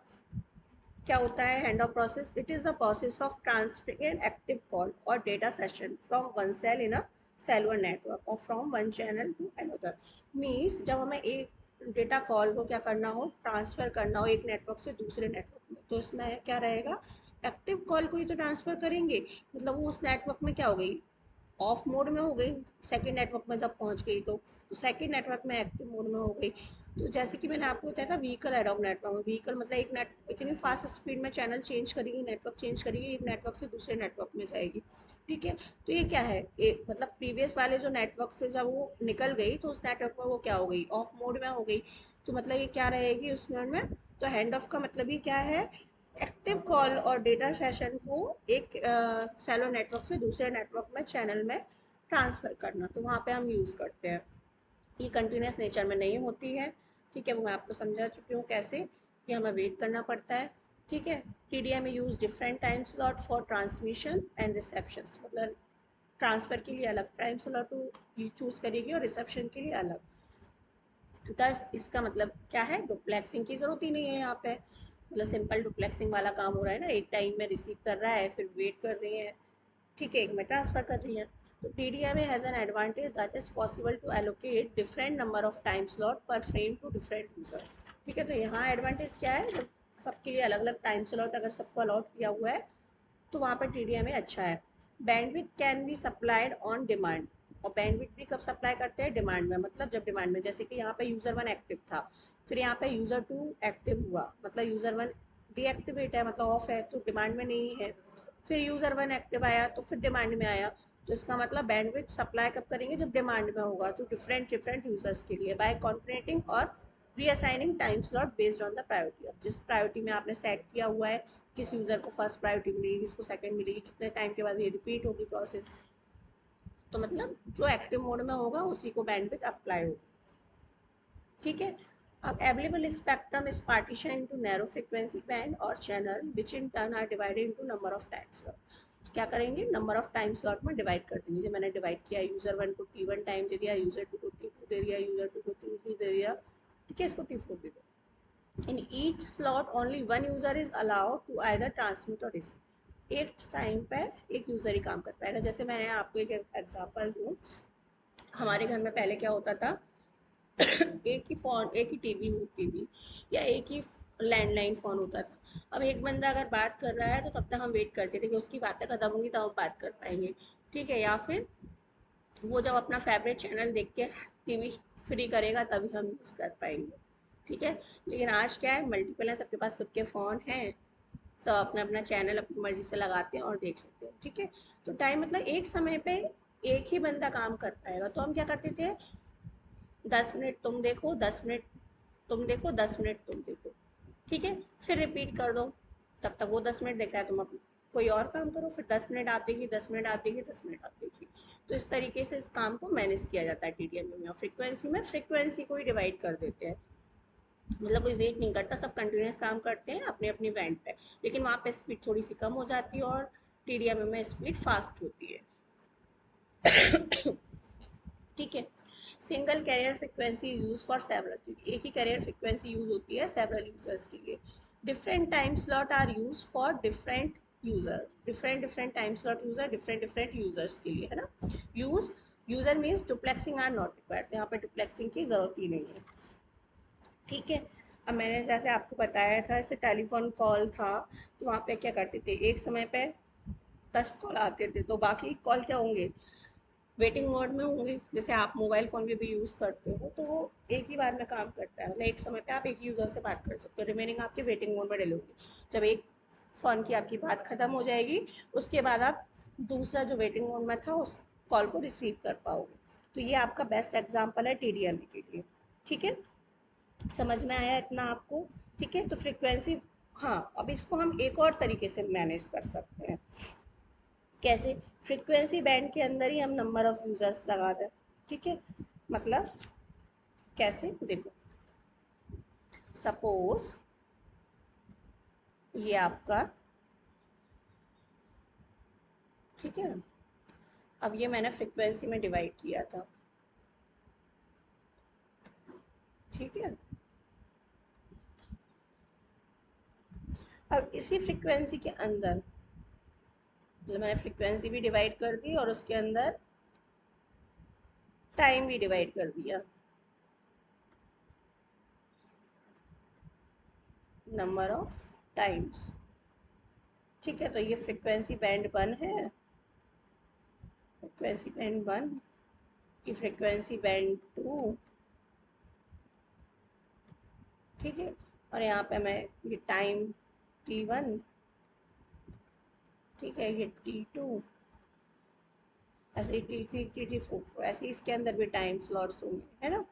क्या होता है hand off process, it is the process of transferring an active call or data session from one cell in a cellular network or from one channel to another. Means जब हमें एक डेटा कॉल को क्या करना हो, transfer करना हो एक नेटवर्क से दूसरे नेटवर्क में, तो इसमें क्या रहेगा, एक्टिव कॉल को ही तो ट्रांसफ़र करेंगे, मतलब वो उस नेटवर्क में क्या हो गई, ऑफ मोड में हो गई, सेकेंड नेटवर्क में जब पहुंच गई तो सेकेंड नेटवर्क में एक्टिव मोड में हो गई। तो जैसे कि मैंने आपको बताया था व्हीकल एडॉक नेटवर्क में, व्हीकल मतलब एक नेट इतनी फास्ट स्पीड में चैनल चेंज करेगी, नेटवर्क चेंज करेगी, एक नेटवर्क से दूसरे नेटवर्क में जाएगी। ठीक है, तो ये क्या है, एक मतलब प्रीवियस वाले जो नेटवर्क से जब वो निकल गई तो उस नेटवर्क में वो क्या हो गई, ऑफ मोड में हो गई। तो मतलब ये क्या रहेगी उस मोड में, तो हैंड ऑफ का मतलब ही क्या है, active call or data session को एक सेलो नेटवर्क से दूसरे नेटवर्क में चैनल में ट्रांसफ़र करना, तो वहाँ पे हम यूज़ करते हैं। ये कंटिन्यूस नेचर में नहीं होती है। ठीक है, वो मैं आपको समझा चुकी हूँ कैसे, कि हमें वेट करना पड़ता है। ठीक है। TDMA use different time slot for transmission and reception, मतलब ट्रांसफर के लिए अलग टाइम स्लॉट चूज करेगी और रिसेप्शन के लिए अलग। दस इसका मतलब क्या है, डुप्लेक्सिंग की जरूरत ही नहीं है यहाँ पे, मतलब सिंपल डुप्लेक्सिंग वाला काम हो रहा है ना, एक टाइम में रिसीव कर रहा है फिर वेट कर रही है, ठीक है, एक में ट्रांसफर कर रही है। तो TDMA has an advantage that is possible to allocate different number of time slot per frame to different user. ठीक है, तो यहाँ एडवांटेज क्या है, जब सबके लिए अलग अलग टाइम स्लॉट अगर सबको अलॉट किया हुआ है तो वहाँ पर TDMA अच्छा है। Bandwidth can be supplied on demand, और बैंडविड्थ भी कब सप्लाई करते हैं, डिमांड में, मतलब जब डिमांड में, जैसे कि यहाँ पे यूज़र 1 एक्टिव था, फिर यहाँ पे यूज़र 2 एक्टिव हुआ, मतलब यूज़र 1 डीएक्टिवेट है, मतलब ऑफ है, तो डिमांड में नहीं है, फिर यूज़र 1 एक्टिव आया तो फिर डिमांड में आया, तो इसका मतलब बैंडविड्थ सप्लाई कब करेंगे, जब डिमांड में होगा, तो डिफरेंट डिफरेंट यूजर्स के लिए by concatenating or reassigning time slot based on the priority. अब जिस प्रायोरिटी में आपने सेट किया हुआ है, किस यूज़र को फर्स्ट प्रायोरिटी मिलेगी, किसको सेकंड मिलेगी, कितने टाइम के बाद ये रिपीट होगी प्रोसेस, तो मतलब जो एक्टिव मोड में होगा उसी को बैंडविड्थ अप्लाई होगी। ठीक है। अब available spectrum is partition into narrow frequency band or channel which in turn are divided into number of time slot. तो क्या करेंगे, नंबर ऑफ टाइम स्लॉट में डिवाइड कर देंगे, जो मैंने डिवाइड किया, यूजर 1 को T1 टाइम दे दिया, यूजर 2 को T2 दे दिया, यूजर 2 को T3 दे दिया, ठीक है, इसको T4 दे दिया। In each slot only one user is allowed to either transmit or receive। एक टाइम पे एक यूज़र ही काम कर पाएगा। जैसे मैंने आपको एक एग्जांपल दूँ, हमारे घर में पहले क्या होता था, एक ही फ़ोन, एक ही टीवी होती थी, या एक ही लैंडलाइन फ़ोन होता था। अब एक बंदा अगर बात कर रहा है तो तब तक हम वेट करते थे कि उसकी बातें खत्म होंगी तब हम बात कर पाएंगे, ठीक है, या फिर वो जब अपना फेवरेट चैनल देख के टीवी फ्री करेगा तभी हम यूज़ कर पाएंगे, ठीक है। लेकिन आज क्या है, मल्टीपल है, सबके पास खुद के फ़ोन हैं, सब अपना अपना चैनल अपनी मर्जी से लगाते हैं और देख लेते हैं, ठीक है। तो टाइम मतलब एक समय पे एक ही बंदा काम कर पाएगा, तो हम क्या करते थे, 10 मिनट तुम देखो, 10 मिनट तुम देखो, 10 मिनट तुम देखो, ठीक है, फिर रिपीट कर दो, तब तक वो 10 मिनट देख रहा है, तुम अपना कोई और काम करो, फिर 10 मिनट आप देखिए, 10 मिनट आप देखिए, 10 मिनट आप देखिए। तो इस तरीके से इस काम को मैनेज किया जाता है TDMA में। और फ्रीक्वेंसी में फ्रीक्वेंसी को ही डिवाइड कर देते हैं, मतलब कोई वेट नहीं करता, सब कंटिन्यूस काम करते हैं अपनी अपनी बैंड पे, लेकिन वहाँ पे स्पीड थोड़ी सी कम हो जाती है और TDMA में स्पीड फास्ट होती है, ठीक है। Single carrier frequency use for several, एक ही कैरियर फ्रिक्वेंसी यूज होती है सेवरल यूजर्स के लिए। Different time slot are use for different user, different different time slot user different different users के लिए, है ना। Use user means duplexing are not required, यहाँ पे डुप्लेक्सिंग की जरूरत ही नहीं है, ठीक है। अब मैंने जैसे आपको बताया था, जैसे टेलीफोन कॉल था, तो वहाँ पे क्या करते थे, एक समय पे 10 कॉल आते थे, तो बाकी कॉल क्या होंगे, वेटिंग मोड में होंगे, जैसे आप मोबाइल फ़ोन में भी यूज़ करते हो, तो वो एक ही बार में काम करता है, मतलब एक समय पे आप एक ही यूज़र से बात कर सकते हो, रिमेनिंग आपके वेटिंग मोड में डले होंगे। जब एक फ़ोन की आपकी बात ख़त्म हो जाएगी, उसके बाद आप दूसरा जो वेटिंग मोड में था उस कॉल को रिसीव कर पाओगे। तो ये आपका बेस्ट एग्जाम्पल है TDMA के लिए, ठीक है। समझ में आया इतना आपको, ठीक है। तो फ्रीक्वेंसी, हाँ, अब इसको हम एक और तरीके से मैनेज कर सकते हैं, कैसे, फ्रीक्वेंसी बैंड के अंदर ही हम नंबर ऑफ यूजर्स लगा दें, ठीक है, मतलब कैसे, देखो, सपोज ये आपका, ठीक है, अब ये मैंने फ्रीक्वेंसी में डिवाइड किया था, ठीक है। अब इसी फ्रीक्वेंसी के अंदर, मतलब मैंने फ्रीक्वेंसी भी डिवाइड कर दी और उसके अंदर टाइम भी डिवाइड कर दिया, नंबर ऑफ टाइम्स, ठीक है। तो ये फ्रीक्वेंसी बैंड 1 है, फ्रीक्वेंसी बैंड 1, ये फ्रीक्वेंसी बैंड 2, ठीक है। और यहाँ पे मैं ये टाइम T1, ठीक है, ये T2, ऐसे T3 T4, ऐसे इसके अंदर भी टाइम स्लॉट्स होंगे, है ना।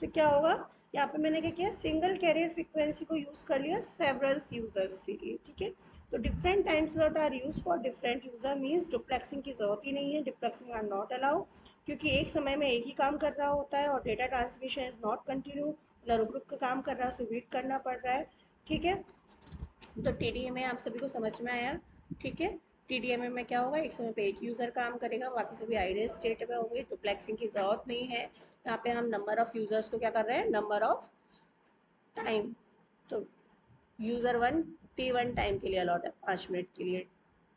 तो क्या होगा, यहाँ पे मैंने क्या किया, सिंगल कैरियर फ्रीक्वेंसी को यूज कर लिया सेवरल यूजर्स के लिए, ठीक है। तो different time slot are use for different user, means duplexing की जरूरत ही नहीं है, डुप्लेक्सिंग आर नॉट अलाउ, क्योंकि एक समय में एक ही काम कर रहा होता है और data transmission is not continue, मतलब रुक रुक के काम कर रहा है, उसे वेट करना पड़ रहा है, ठीक है। तो टीडीएमए आप सभी को समझ में आया, ठीक है। टीडीएमए में क्या होगा, एक समय पे एक यूज़र काम करेगा, बाकी सभी आइडल स्टेट में होंगे, डुप्लेक्सिंग की जरूरत नहीं है। यहाँ पे हम नंबर ऑफ यूजर्स को क्या कर रहे हैं, नंबर ऑफ टाइम, तो यूज़र वन T1 टाइम के लिए अलॉट है, 5 मिनट के लिए,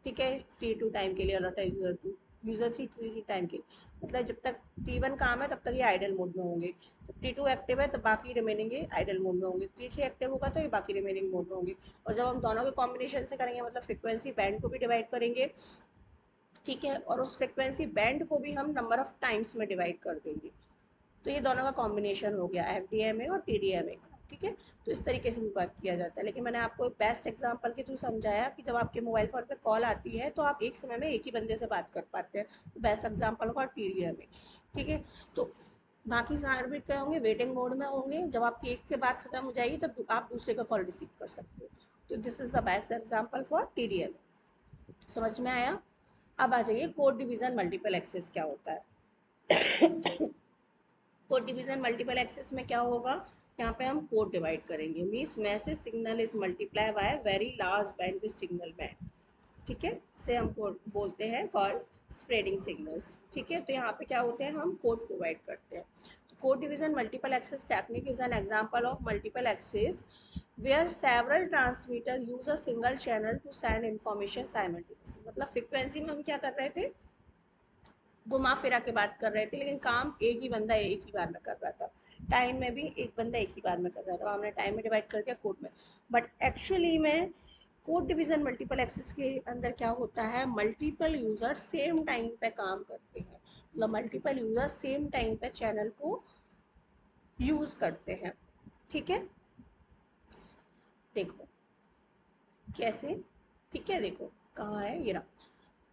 ठीक है। T2 टाइम के लिए अलॉट है, user two, user three three time के लिए। मतलब जब तक T1 काम है तब तक ये आइडल मोड में होंगे, जब T2 एक्टिव है तो बाकी रिमेनिंग ये आइडल मोड में होंगे, T3 एक्टिव होगा तो ये बाकी रिमेनिंग मोड में होंगे। और जब हम दोनों के कॉम्बिनेशन से करेंगे, मतलब फ्रिक्वेंसी बैंड को भी डिवाइड करेंगे, ठीक है, और उस फ्रिक्वेंसी बैंड को भी हम नंबर ऑफ टाइम्स में डिवाइड कर देंगे, तो ये दोनों का कॉम्बिनेशन हो गया एफडीएमए और टीडीएमए का, ठीक है। तो इस तरीके से भी बात किया जाता है, लेकिन मैंने आपको एक बेस्ट एग्जांपल के थ्रू समझाया कि जब आपके मोबाइल फोन पे कॉल आती है तो आप एक समय में एक ही बंदे से बात कर पाते हैं, तो बेस्ट एग्जांपल होगा टीडीएमए, ठीक है। तो बाकी सारे भी क्या होंगे, वेटिंग मोड में होंगे, जब आपकी एक से बात खत्म हो जाएगी तब आप दूसरे का कॉल रिसीव कर सकते हो। तो this is the best example for TDMA. समझ में आया। अब आ जाइए कोड डिवीजन मल्टीपल एक्सेस क्या होता है। कोड डिवीजन मल्टीपल एक्सेस में क्या होगा, यहाँ पे हम कोड डिवाइड करेंगे, means message signal is multiply by very large bandwidth signal band, ठीक है, से हम कोड बोलते हैं कॉल्ड स्प्रेडिंग सिग्नल्स, ठीक है। तो यहाँ पे क्या होते हैं, हम कोड प्रोवाइड करते हैं। तो code division multiple access technique is an example of multiple access where several transmitter use a single channel to send information simultaneously। मतलब फ्रीक्वेंसी में हम क्या कर रहे थे, घुमा फिरा के बात कर रहे थे, लेकिन काम एक ही बंदा एक ही बार में कर रहा था। टाइम में भी एक बंदा एक ही बार में कर रहा था, हमने टाइम में डिवाइड कर दिया कोड में। बट एक्चुअली में कोड डिवीजन मल्टीपल एक्सेस के अंदर क्या होता है, मल्टीपल यूजर सेम टाइम पे काम करते हैं, मतलब मल्टीपल यूजर सेम टाइम पे चैनल को यूज करते हैं, ठीक है। देखो कैसे, ठीक है, देखो कहाँ है ये रहा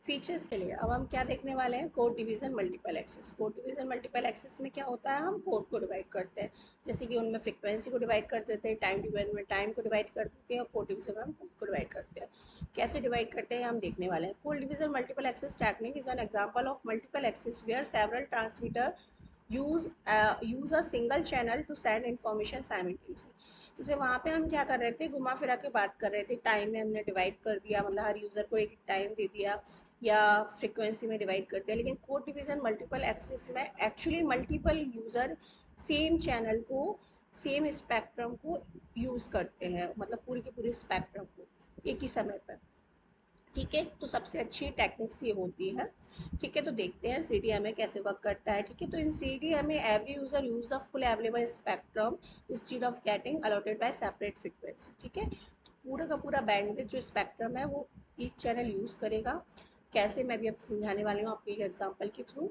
फीचर्स के लिए। अब हम क्या देखने वाले हैं, code division multiple access. Code division multiple access में क्या होता है, हम कोड को डिवाइड करते हैं, जैसे कि उनमें फ्रीक्वेंसी को डिवाइड कर देते हैं, टाइम डिवीजन में टाइम को डिवाइड कर देते हैं, और कोड डिवीजन में हम कोड को डिवाइड करते हैं। कैसे डिवाइड करते हैं हम देखने वाले हैं। Code division multiple access technique is an example of multiple access where several transmitter use a single channel to send information simultaneously. जैसे वहाँ पे हम क्या कर रहे थे, घुमा फिरा के बात कर रहे थे, टाइम में हमने डिवाइड कर दिया, मतलब हर यूज़र को एक टाइम दे दिया, या फ्रीक्वेंसी में डिवाइड कर दिया। लेकिन कोड डिवीजन मल्टीपल एक्सेस में actually multiple user same channel को, सेम स्पेक्ट्रम को यूज़ करते हैं, मतलब पूरी की पूरी स्पेक्ट्रम को एक ही समय पर, ठीक है। तो सबसे अच्छी टेक्निक्स ये होती है, ठीक है। तो देखते हैं सी डी एम ए कैसे वर्क करता है, ठीक है। तो in C D M A every user use the full available spectrum instead of getting allotted by separate frequency, ठीक है। तो पूरा का पूरा बैंडविड्थ जो स्पेक्ट्रम है वो ईच चैनल यूज करेगा। कैसे, मैं भी अब समझाने वाली हूँ आपके एक एग्जाम्पल के थ्रू,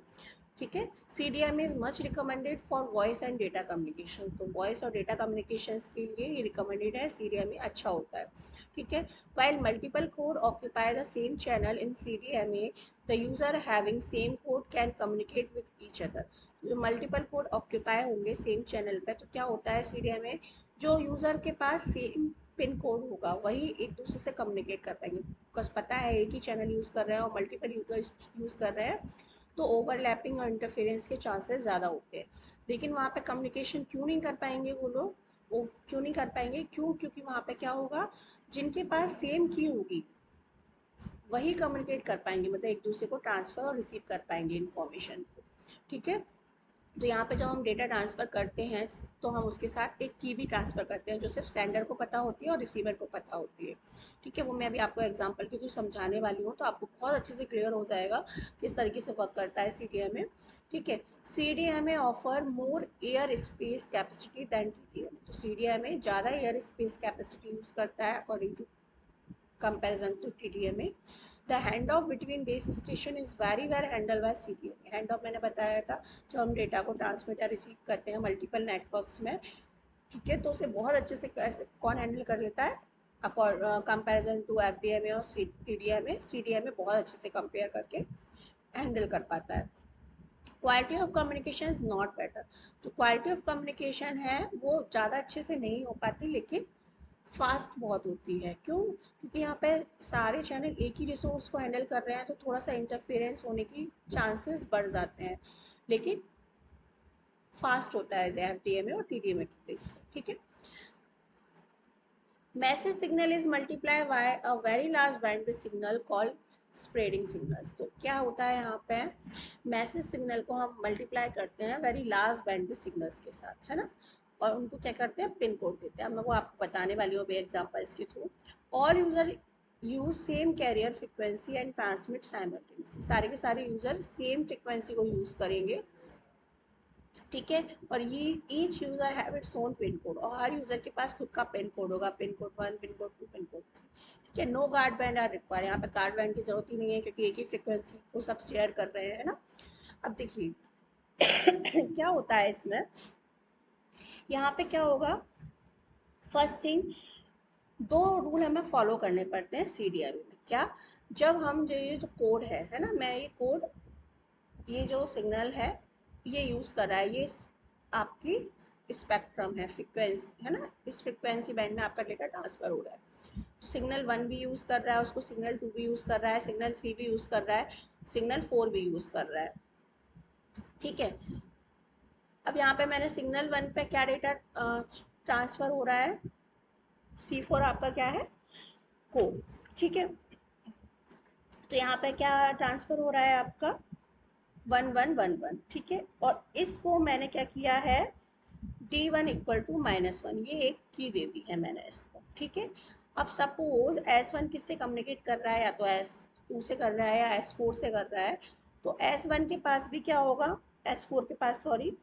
ठीक है। C D M is much recommended for voice and data communication. तो वॉइस और डेटा कम्युनिकेशन के लिए ये रिकमेंडेड है, सी डी एम ए अच्छा होता है, ठीक है। While multiple code occupy the same channel in CDMA, the user having same code can communicate with each other। जो मल्टीपल कोड ऑक्यूपाई होंगे सेम चैनल पे, तो क्या होता है सीडीएम में, जो यूज़र के पास सेम पिन कोड होगा वही एक दूसरे से कम्युनिकेट कर पाएंगे, बिकॉज पता है एक ही चैनल यूज़ कर रहे हैं और मल्टीपल यूजर यूज़ कर रहे हैं, तो ओवरलैपिंग और इंटरफेरेंस के चांसेस ज़्यादा होते हैं। लेकिन वहाँ पे कम्युनिकेशन क्यों नहीं कर पाएंगे वो लोग, वो क्यों नहीं कर पाएंगे, क्यों, क्योंकि वहाँ पे क्या होगा, जिनके पास सेम की होगी वही कम्युनिकेट कर पाएंगे, मतलब एक दूसरे को ट्रांसफ़र और रिसीव कर पाएंगे इन्फॉर्मेशन को, ठीक है। तो यहाँ पे जब हम डेटा ट्रांसफ़र करते हैं तो हम उसके साथ एक की भी ट्रांसफ़र करते हैं, जो सिर्फ सेंडर को पता होती है और रिसीवर को पता होती है, ठीक है। वो मैं अभी आपको एग्जांपल के थ्रू समझाने वाली हूँ, तो आपको बहुत अच्छे से क्लियर हो जाएगा किस तरीके से वर्क करता है सी डी एम ए, ठीक है। C D M A offer more air space capacity than T D M A. तो सी डी एम ए ज़्यादा एयर स्पेस कैपेसिटी यूज़ करता है according to comparison to TDMA। The handoff between base station is very well handled by CDMA। handoff मैंने बताया था, जब हम data को ट्रांसमीटर रिसीव करते हैं मल्टीपल नेटवर्क्स में, ठीक है, तो उसे बहुत अच्छे से कैसे कौन हैंडल कर लेता है, comparison to F D M A और सी डी एम ए बहुत अच्छे से कंपेयर करके हैंडल कर पाता है। Quality of communication is not better. जो क्वालिटी ऑफ कम्युनिकेशन है वो ज़्यादा अच्छे से नहीं हो पाती, लेकिन फास्ट बहुत होती है। क्यों, क्योंकि यहाँ पे सारे चैनल एक ही रिसोर्स को हैंडल कर रहे हैं, तो थोड़ा सा इंटरफेरेंस होने की चांसेस बढ़ जाते हैं, लेकिन फास्ट होता है एफ डी एम ए और टी डी एम ए की बेस पर, ठीक है। Message signal is multiply by a very large bandwidth signal called spreading signals. तो क्या होता है यहाँ पे, मैसेज सिग्नल को हम मल्टीप्लाई करते हैं वेरी लार्ज बैंडविड्थ सिग्नल्स के साथ, है ना, और उनको क्या करते हैं, पिन कोड देते हैं। मैं वो आपको बताने वाली हूँ एग्जाम्पल्स के through. All user use same carrier frequency and transmit simultaneously. सारे के सारे यूजर सेम फ्रिक्वेंसी को यूज करेंगे, ठीक है, और ये each user have its own pin code, और हर यूजर के पास खुद का पिन कोड होगा, pin code 1, pin code 2, pin code 3, ठीक है। No guard band are required, यहाँ पे गार्ड बैंड की जरूरत ही नहीं है क्योंकि एक ही फ्रिक्वेंसी को सब शेयर कर रहे हैं, है ना। अब देखिए क्या होता है इसमें, यहाँ पे क्या होगा, फर्स्ट थिंग, दो रूल हमें फॉलो करने पड़ते हैं सीडीआईबी में। क्या, जब हम जो ये जो कोड है ना, मैं ये कोड, ये जो सिग्नल है ये यूज़ कर रहा है, ये आपकी स्पेक्ट्रम है, फ्रिक्वेंसी है ना, इस फ्रिक्वेंसी बैंड में आपका डेटा ट्रांसफर हो रहा है। तो सिग्नल 1 भी यूज़ कर रहा है उसको, सिग्नल 2 भी यूज़ कर रहा है, सिग्नल 3 भी यूज़ कर रहा है, सिग्नल 4 भी यूज़ कर रहा है, ठीक है। अब यहाँ पे मैंने सिग्नल 1 पे क्या डेटा ट्रांसफर हो रहा है, C4 आपका क्या है, कोड, ठीक है। तो यहाँ पे क्या ट्रांसफर हो रहा है आपका 1111, ठीक है। और इसको मैंने क्या किया है, D1 इक्वल टू -1, ये एक की दे दी है मैंने इसको, ठीक है। अब सपोज S1 किससे कम्युनिकेट कर रहा है, या तो S2 से कर रहा है या S4 से कर रहा है, तो S1 के पास भी क्या होगा, S4 के पास सॉरी,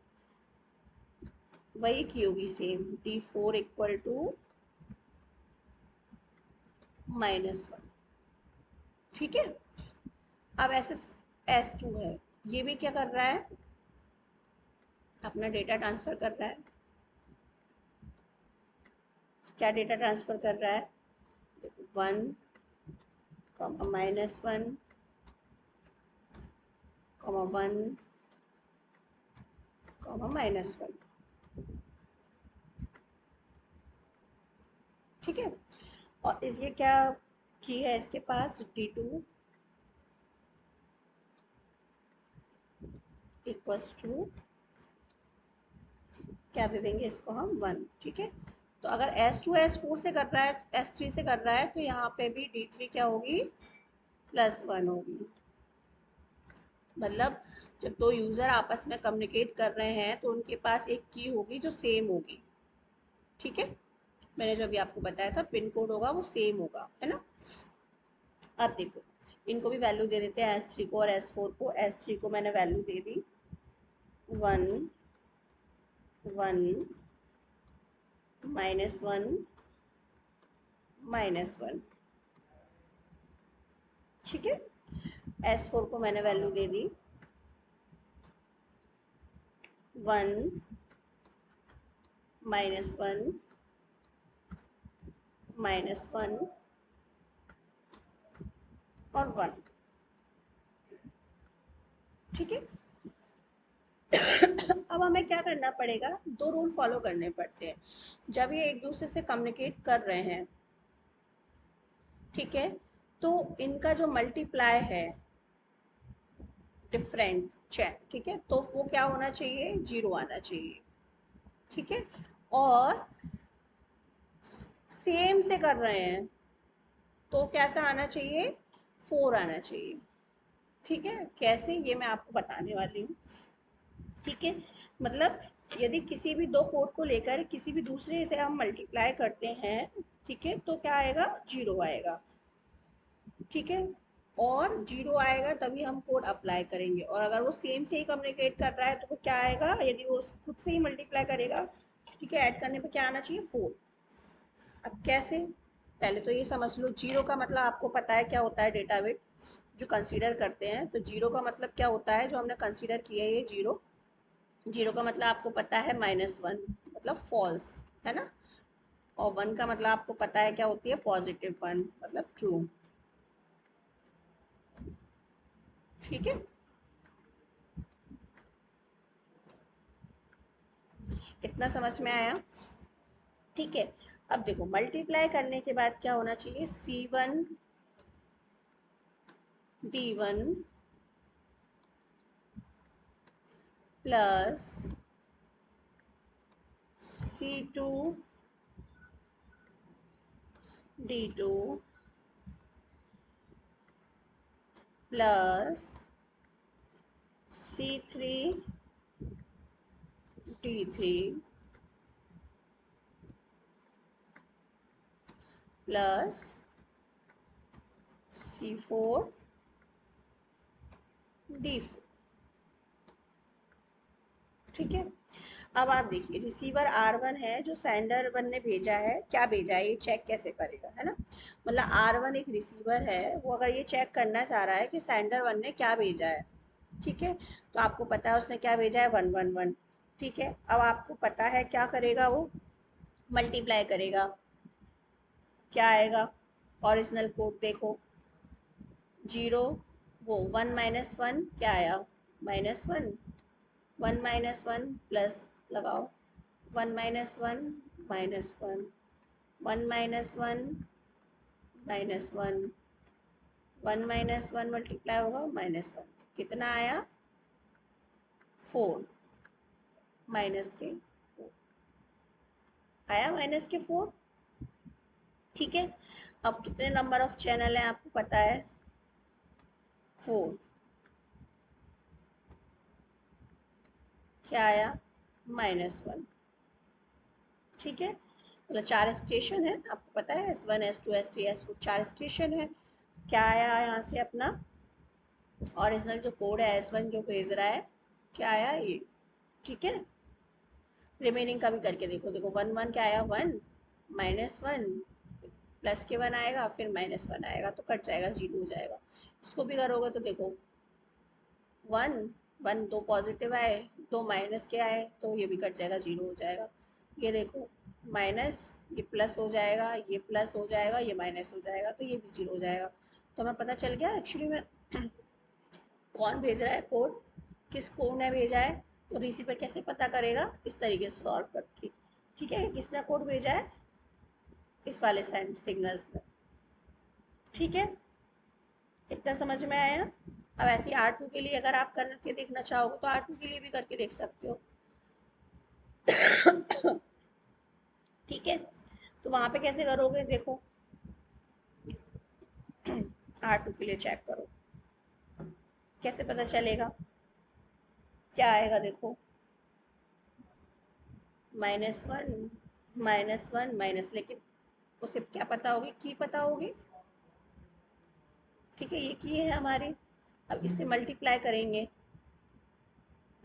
वही की होगी सेम, D4 इक्वल टू -1, ठीक है। अब S2 है, ये भी क्या कर रहा है, अपना डेटा ट्रांसफर कर रहा है। क्या डेटा ट्रांसफर कर रहा है, 1, -1, 1, -1, ठीक है। और इस ये क्या की है इसके पास, D2 इक्वल्स टू, क्या दे देंगे इसको हम, 1, ठीक है। तो अगर S2 S4 से कर रहा है, S3 से कर रहा है, तो यहाँ पे भी D3 क्या होगी, +1 होगी। मतलब जब दो यूज़र आपस में कम्युनिकेट कर रहे हैं तो उनके पास एक की होगी जो सेम होगी, ठीक है। मैंने जो अभी आपको बताया था पिन कोड होगा वो सेम होगा, है ना। अब देखो, इनको भी वैल्यू दे देते हैं, S3 को और S4 को। S3 को मैंने वैल्यू दे दी 1, 1, -1, -1, ठीक है। S4 को मैंने वैल्यू दे दी 1, -1, -1 और 1, ठीक है। अब हमें क्या करना पड़ेगा, दो रूल फॉलो करने पड़ते हैं जब ये एक दूसरे से कम्युनिकेट कर रहे हैं, ठीक है। तो इनका जो मल्टीप्लाई है डिफरेंट चेक, ठीक है, तो वो क्या होना चाहिए, 0 आना चाहिए, ठीक है। और सेम से कर रहे हैं तो कैसा आना चाहिए, 4 आना चाहिए, ठीक है। कैसे, ये मैं आपको बताने वाली हूँ, ठीक है। मतलब यदि किसी भी दो कोड को लेकर किसी भी दूसरे से हम मल्टीप्लाई करते हैं, ठीक है, तो क्या आएगा, 0 आएगा, ठीक है। और 0 आएगा तभी हम कोड अप्लाई करेंगे, और अगर वो सेम से ही कम्युनिकेट कर रहा है तो वो क्या आएगा, यदि वो खुद से ही मल्टीप्लाई करेगा, ठीक है, ऐड करने पे क्या आना चाहिए, 4। अब कैसे, पहले तो ये समझ लो, 0 का मतलब आपको पता है क्या होता है, डेटा बिट जो कंसीडर करते हैं। तो 0 का मतलब क्या होता है, जो हमने कंसीडर किया है ये 0, 0 का मतलब आपको पता है -1, मतलब फॉल्स, है ना। और 1 का मतलब आपको पता है क्या होती है, +1, मतलब ट्रू, ठीक है। इतना समझ में आया, ठीक है। अब देखो मल्टीप्लाई करने के बाद क्या होना चाहिए, C1 D1 plus C2 D2 plus C3 D3 plus C4 D4। ठीक है, अब आप देखिए रिसीवर R1 है जो सेंडर वन ने भेजा है, क्या भेजा है ये चेक कैसे करेगा, है ना। मतलब R1 एक रिसीवर है, वो अगर ये चेक करना चाह रहा है कि सेंडर वन ने क्या भेजा है, ठीक है, तो आपको पता है उसने क्या भेजा है 111। ठीक है, अब आपको पता है क्या करेगा वो, मल्टीप्लाई करेगा, क्या आएगा, ओरिजिनल कोड देखो, 0 वो 1 - 1 क्या आया, -1, 1 - 1 प्लस लगाओ, 1 - 1 -1, 1 - 1 -1, 1 - 1 मल्टीप्लाई होगा -1, कितना आया 4, माइनस के 4 आया, -4। ठीक है, अब कितने नंबर ऑफ चैनल है आपको पता है, 4, क्या आया -1। ठीक है, मतलब 4 स्टेशन है, आपको पता है S1 S2 S3 S4 4 station है। क्या आया यहाँ से अपना ओरिजिनल जो कोड है S1 जो भेज रहा है, क्या आया ये। ठीक है, रिमेनिंग का भी करके देखो, देखो 1 1 क्या आया 1, -1 प्लस के 1 आएगा, फिर -1 आएगा, तो कट जाएगा, 0 हो जाएगा। इसको भी करोगे तो देखो 1 1 दो पॉजिटिव आए, दो माइनस के आए, तो ये भी कट जाएगा, 0 हो जाएगा। ये देखो माइनस, ये प्लस हो जाएगा, ये प्लस हो जाएगा, ये माइनस हो जाएगा, तो ये भी 0 हो जाएगा। तो हमें पता चल गया एक्चुअली में कौन भेज रहा है कोड, किस कोड ने भेजा है। तो रिसीवर कैसे पता करेगा, इस तरीके से सॉल्व करके। ठीक है, किसने कोड भेजा है, इस वाले सेंड सिग्नल्स ने। ठीक है, इतना समझ में आया। अब ऐसे ही R2 के लिए अगर आप करके देखना चाहोगे तो R2 के लिए भी करके देख सकते हो। ठीक है, तो वहां पे कैसे करोगे देखो, R2 के लिए चेक करो कैसे पता चलेगा, क्या आएगा देखो, -1 -1 माइनस, लेकिन उसे क्या पता होगी, की पता होगी। ठीक है, ये की है हमारी, अब इससे मल्टीप्लाई करेंगे।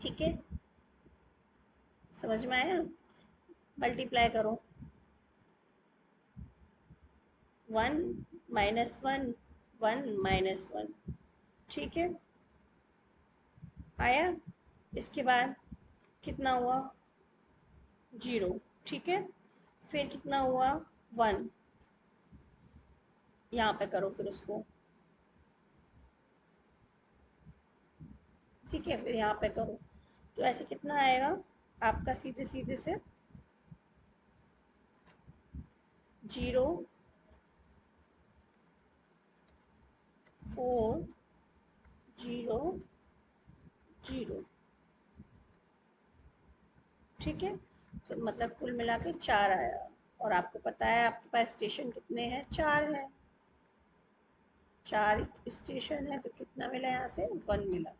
ठीक है, समझ में आया, मल्टीप्लाई करो, 1 -1 1 -1। ठीक है, आया, इसके बाद कितना हुआ 0। ठीक है, फिर कितना हुआ 1, यहाँ पे करो फिर उसको। ठीक है, फिर यहाँ पे करो, तो ऐसे कितना आएगा आपका, सीधे सीधे से 0 4 0 0। ठीक है, तो मतलब कुल मिला के 4 आया, और आपको पता है आपके पास स्टेशन कितने हैं, 4 है, 4 स्टेशन है, तो कितना मिला यहाँ से 1 मिला।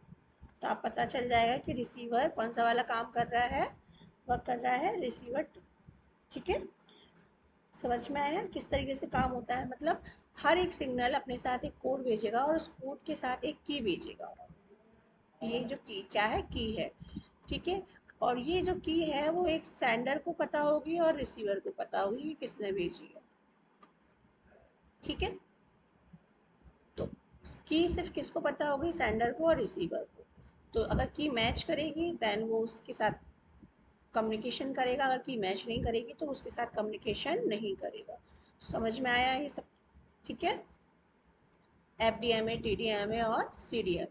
तो आप पता चल जाएगा कि रिसीवर कौन सा वाला काम कर रहा है, वह कर रहा है रिसीवर 2। ठीक है, समझ में आया किस तरीके से काम होता है, मतलब हर एक सिग्नल अपने साथ एक कोड भेजेगा और उस कोड के साथ एक की भेजेगा। ये जो की क्या है, की है। ठीक है, और ये जो की है वो एक सेंडर को पता होगी और रिसीवर को पता होगी किसने भेजी है। ठीक है, तो की सिर्फ किसको पता होगी, सेंडर को और रिसीवर को। तो अगर की मैच करेगी देन वो उसके साथ कम्युनिकेशन करेगा, अगर की मैच नहीं करेगी तो उसके साथ कम्युनिकेशन नहीं करेगा। तो समझ में आया ये सब। ठीक है, FDMA TDMA और CDMA।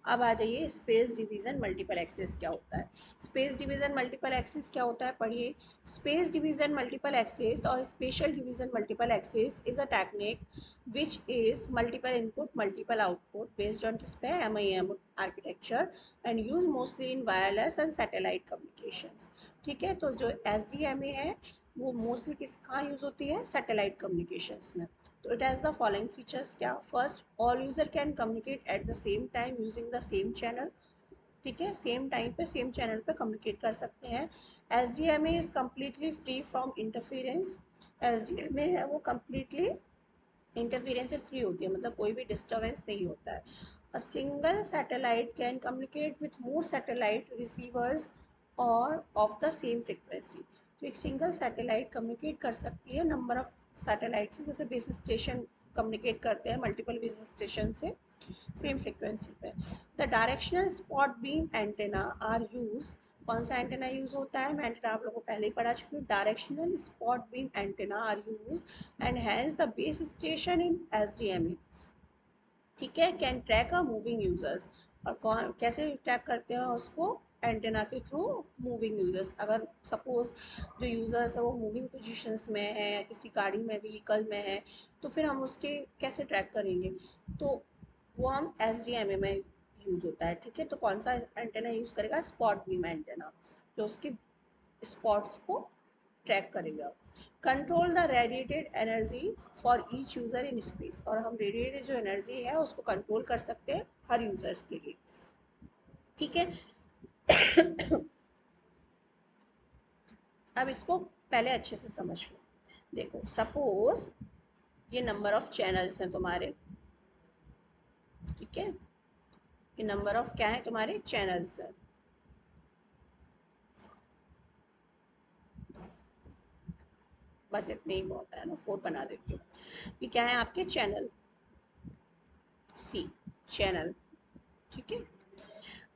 अब आ जाइए स्पेस डिवीजन मल्टीपल एक्सेस क्या होता है। स्पेस डिवीजन मल्टीपल एक्सेस क्या होता है, पढ़िए। स्पेस डिवीजन मल्टीपल एक्सेस और spatial division multiple access is a technique which is multiple input multiple output based on display MIM architecture and used mostly in wireless and satellite communications। ठीक है, तो जो SDMA है वो mostly किस कहाँ use होती है, सैटेलाइट कम्युनिकेशंस में। तो it has the following features, क्या, first, all user can communicate at the same time using the same channel. ठीक है, सेम टाइम पे सेम चैनल पे कम्युनिकेट कर सकते हैं। S D M A is completely free from interference. S D M A है वो completely interference से फ्री होती है, मतलब कोई भी डिस्टर्बेंस नहीं होता है। A single satellite can communicate with more satellite receivers और ऑफ द सेम फ्रिक्वेंसी। तो एक सिंगल सैटेलाइट कम्युनिकेट कर सकती है नंबर ऑफ सैटेलाइट से, जैसे बेस स्टेशन कम्युनिकेट करते हैं मल्टीपल बेस स्टेशन से सेम फ्रिक्वेंसी पे। The directional spot beam antenna are use. कौन सा एंटेना यूज होता है, मैं एंटेना आप लोगों को पहले ही पढ़ा चुकी हूँ। Directional spot beam antenna are use and has the base station in S D M A. ठीक है, can track a moving users. और कौन कैसे ट्रैक करते हैं उसको, एंटेना के थ्रू मूविंग यूजर्स। अगर सपोज जो यूजर्स है वो मूविंग पोजीशंस में है या किसी गाड़ी में व्हीकल में है, तो फिर हम उसके कैसे ट्रैक करेंगे, तो वो हम एस डी एम ए में यूज होता है। ठीक है, तो कौन सा एंटेना यूज करेगा, स्पॉट बीम एंटेना, जो उसकी स्पॉट्स को ट्रैक करेगा। Control the radiated energy for each user in space. और हम रेडिएटेड जो एनर्जी है उसको कंट्रोल कर सकते हैं हर यूजर्स के लिए। ठीक है, अब इसको पहले अच्छे से समझ लो। देखो सपोज ये नंबर ऑफ चैनल्स हैं तुम्हारे। ठीक है, ये नंबर ऑफ क्या है, तुम्हारे चैनल्स हैं। बस इतने ही बहुत है ना, 4 बना देती हूँ। ये क्या है आपके चैनल, सी, चैनल। ठीक है,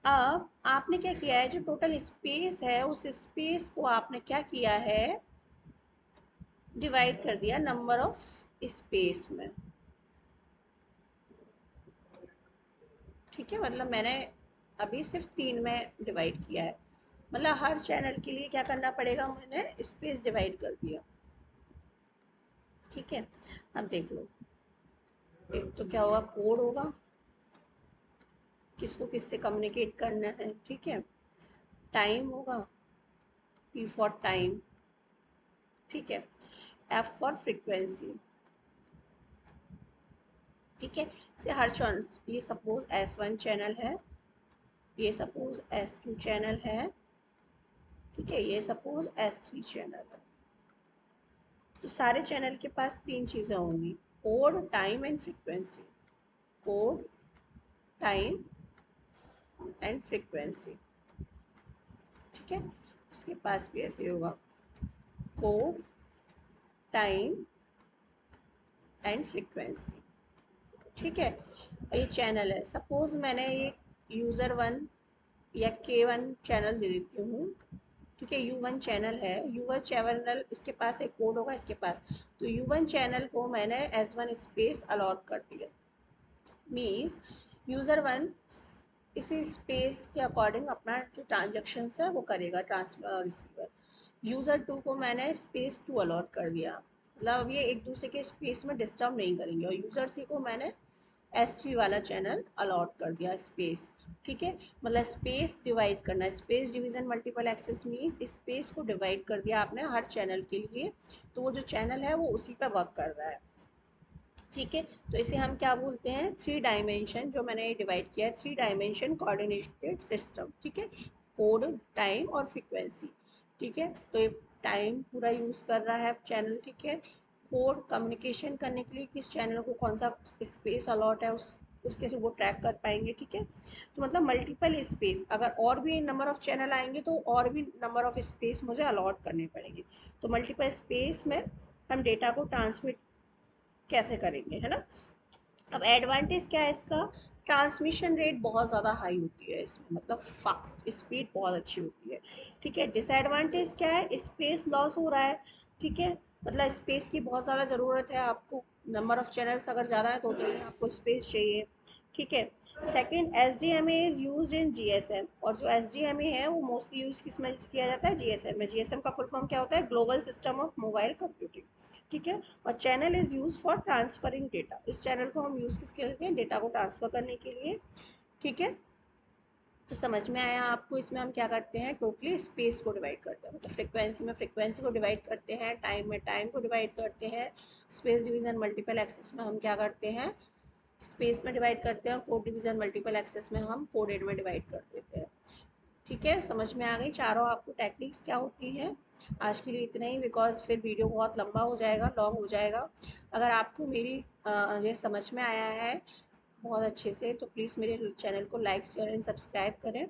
अब आपने क्या किया है, जो टोटल स्पेस है उस स्पेस को आपने क्या किया है, डिवाइड कर दिया नंबर ऑफ स्पेस में। ठीक है, मतलब मैंने अभी सिर्फ 3 में डिवाइड किया है, मतलब हर चैनल के लिए क्या करना पड़ेगा, मैंने स्पेस डिवाइड कर दिया। ठीक है, अब देख लो, एक तो क्या होगा, कोड होगा, किसको किससे कम्युनिकेट करना है। ठीक है, टाइम होगा, पी फॉर टाइम। ठीक है, एफ फॉर फ्रीक्वेंसी। ठीक है, से हर चैनल, ये सपोज S1 चैनल है, ये सपोज S2 चैनल है। ठीक है, ये सपोज S3 चैनल है। तो सारे चैनल के पास 3 चीज़ें होंगी, code, time and frequency. Code, time and frequency. ठीक है, इसके पास भी ऐसे होगा, कोड, टाइम एंड फ्रीक्वेंसी। ठीक है, ये चैनल है, सपोज मैंने ये यूज़र 1 या K1 चैनल दे देती हूँ। ठीक है, U1 चैनल है, U1 चैनल इसके पास एक कोड होगा इसके पास। तो U1 चैनल को मैंने S1 स्पेस अलॉट कर दिया, मीन्स यूज़र 1 इसी स्पेस के अकॉर्डिंग अपना जो ट्रांजेक्शन है वो करेगा, ट्रांसफर रिसीवर। यूज़र 2 को मैंने स्पेस 2 अलॉट कर दिया, मतलब अब ये एक दूसरे के स्पेस में डिस्टर्ब नहीं करेंगे। और यूज़र 3 को मैंने S3 वाला चैनल अलॉट कर दिया स्पेस। ठीक है, मतलब स्पेस डिवाइड करना, space division multiple access means space को डिवाइड कर दिया आपने हर चैनल के लिए, तो वो जो चैनल है वो उसी पे वर्क कर रहा है। ठीक है, तो इसे हम क्या बोलते हैं, 3 डायमेंशन, जो मैंने डिवाइड किया है 3 डायमेंशन कोऑर्डिनेटेड सिस्टम। ठीक है, कोड, टाइम और फ्रीक्वेंसी। ठीक है, तो ये टाइम पूरा यूज़ कर रहा है चैनल। ठीक है, कोड कम्युनिकेशन करने के लिए किस चैनल को कौन सा स्पेस अलॉट है उसके से वो ट्रैक कर पाएंगे। ठीक है, तो मतलब मल्टीपल स्पेस, अगर और भी नंबर ऑफ चैनल आएंगे तो और भी नंबर ऑफ स्पेस मुझे अलॉट करने पड़ेंगे। तो मल्टीपल स्पेस में हम डेटा को ट्रांसमिट कैसे करेंगे, है ना। अब एडवांटेज क्या है इसका, ट्रांसमिशन रेट बहुत ज़्यादा हाई होती है इसमें, मतलब फास्ट स्पीड बहुत अच्छी होती है। ठीक है, डिसएडवांटेज क्या है, स्पेस लॉस हो रहा है। ठीक है, मतलब स्पेस की बहुत ज़्यादा ज़रूरत है आपको, नंबर ऑफ चैनल्स अगर ज़्यादा है तो उसमें आपको स्पेस चाहिए। ठीक है, second, S D M A is use in G S M. और जो एस डी एम ए है वो मोस्टली यूज़ किस में किया जाता है, जी एस एम में। जी एस एम का फुल फॉर्म क्या होता है, global system of mobile computing. ठीक है, और channel is use for transferring data. इस चैनल को हम यूज़ किसके लिए करते हैं, डेटा को ट्रांसफ़र करने के लिए। ठीक है, तो समझ में आया आपको। इसमें हम क्या करते हैं, टोटली स्पेस को डिवाइड करते हैं, मतलब फ्रिक्वेंसी में फ्रिक्वेंसी को डिवाइड करते हैं, टाइम में टाइम को डिवाइड करते हैं। स्पेस डिवीजन मल्टीपल एक्सेस में हम क्या करते हैं, स्पेस में डिवाइड करते हैं, और कोड डिवीजन मल्टीपल एक्सेस में हम कोडेड में डिवाइड कर देते हैं। ठीक है, समझ में आ गई चारों आपको टेक्निक्स क्या होती हैं। आज के लिए इतना ही, बिकॉज फिर वीडियो बहुत लंबा हो जाएगा, लॉन्ग हो जाएगा। अगर आपको मेरी ये समझ में आया है बहुत अच्छे से, तो प्लीज़ मेरे चैनल को लाइक शेयर एंड सब्सक्राइब करें।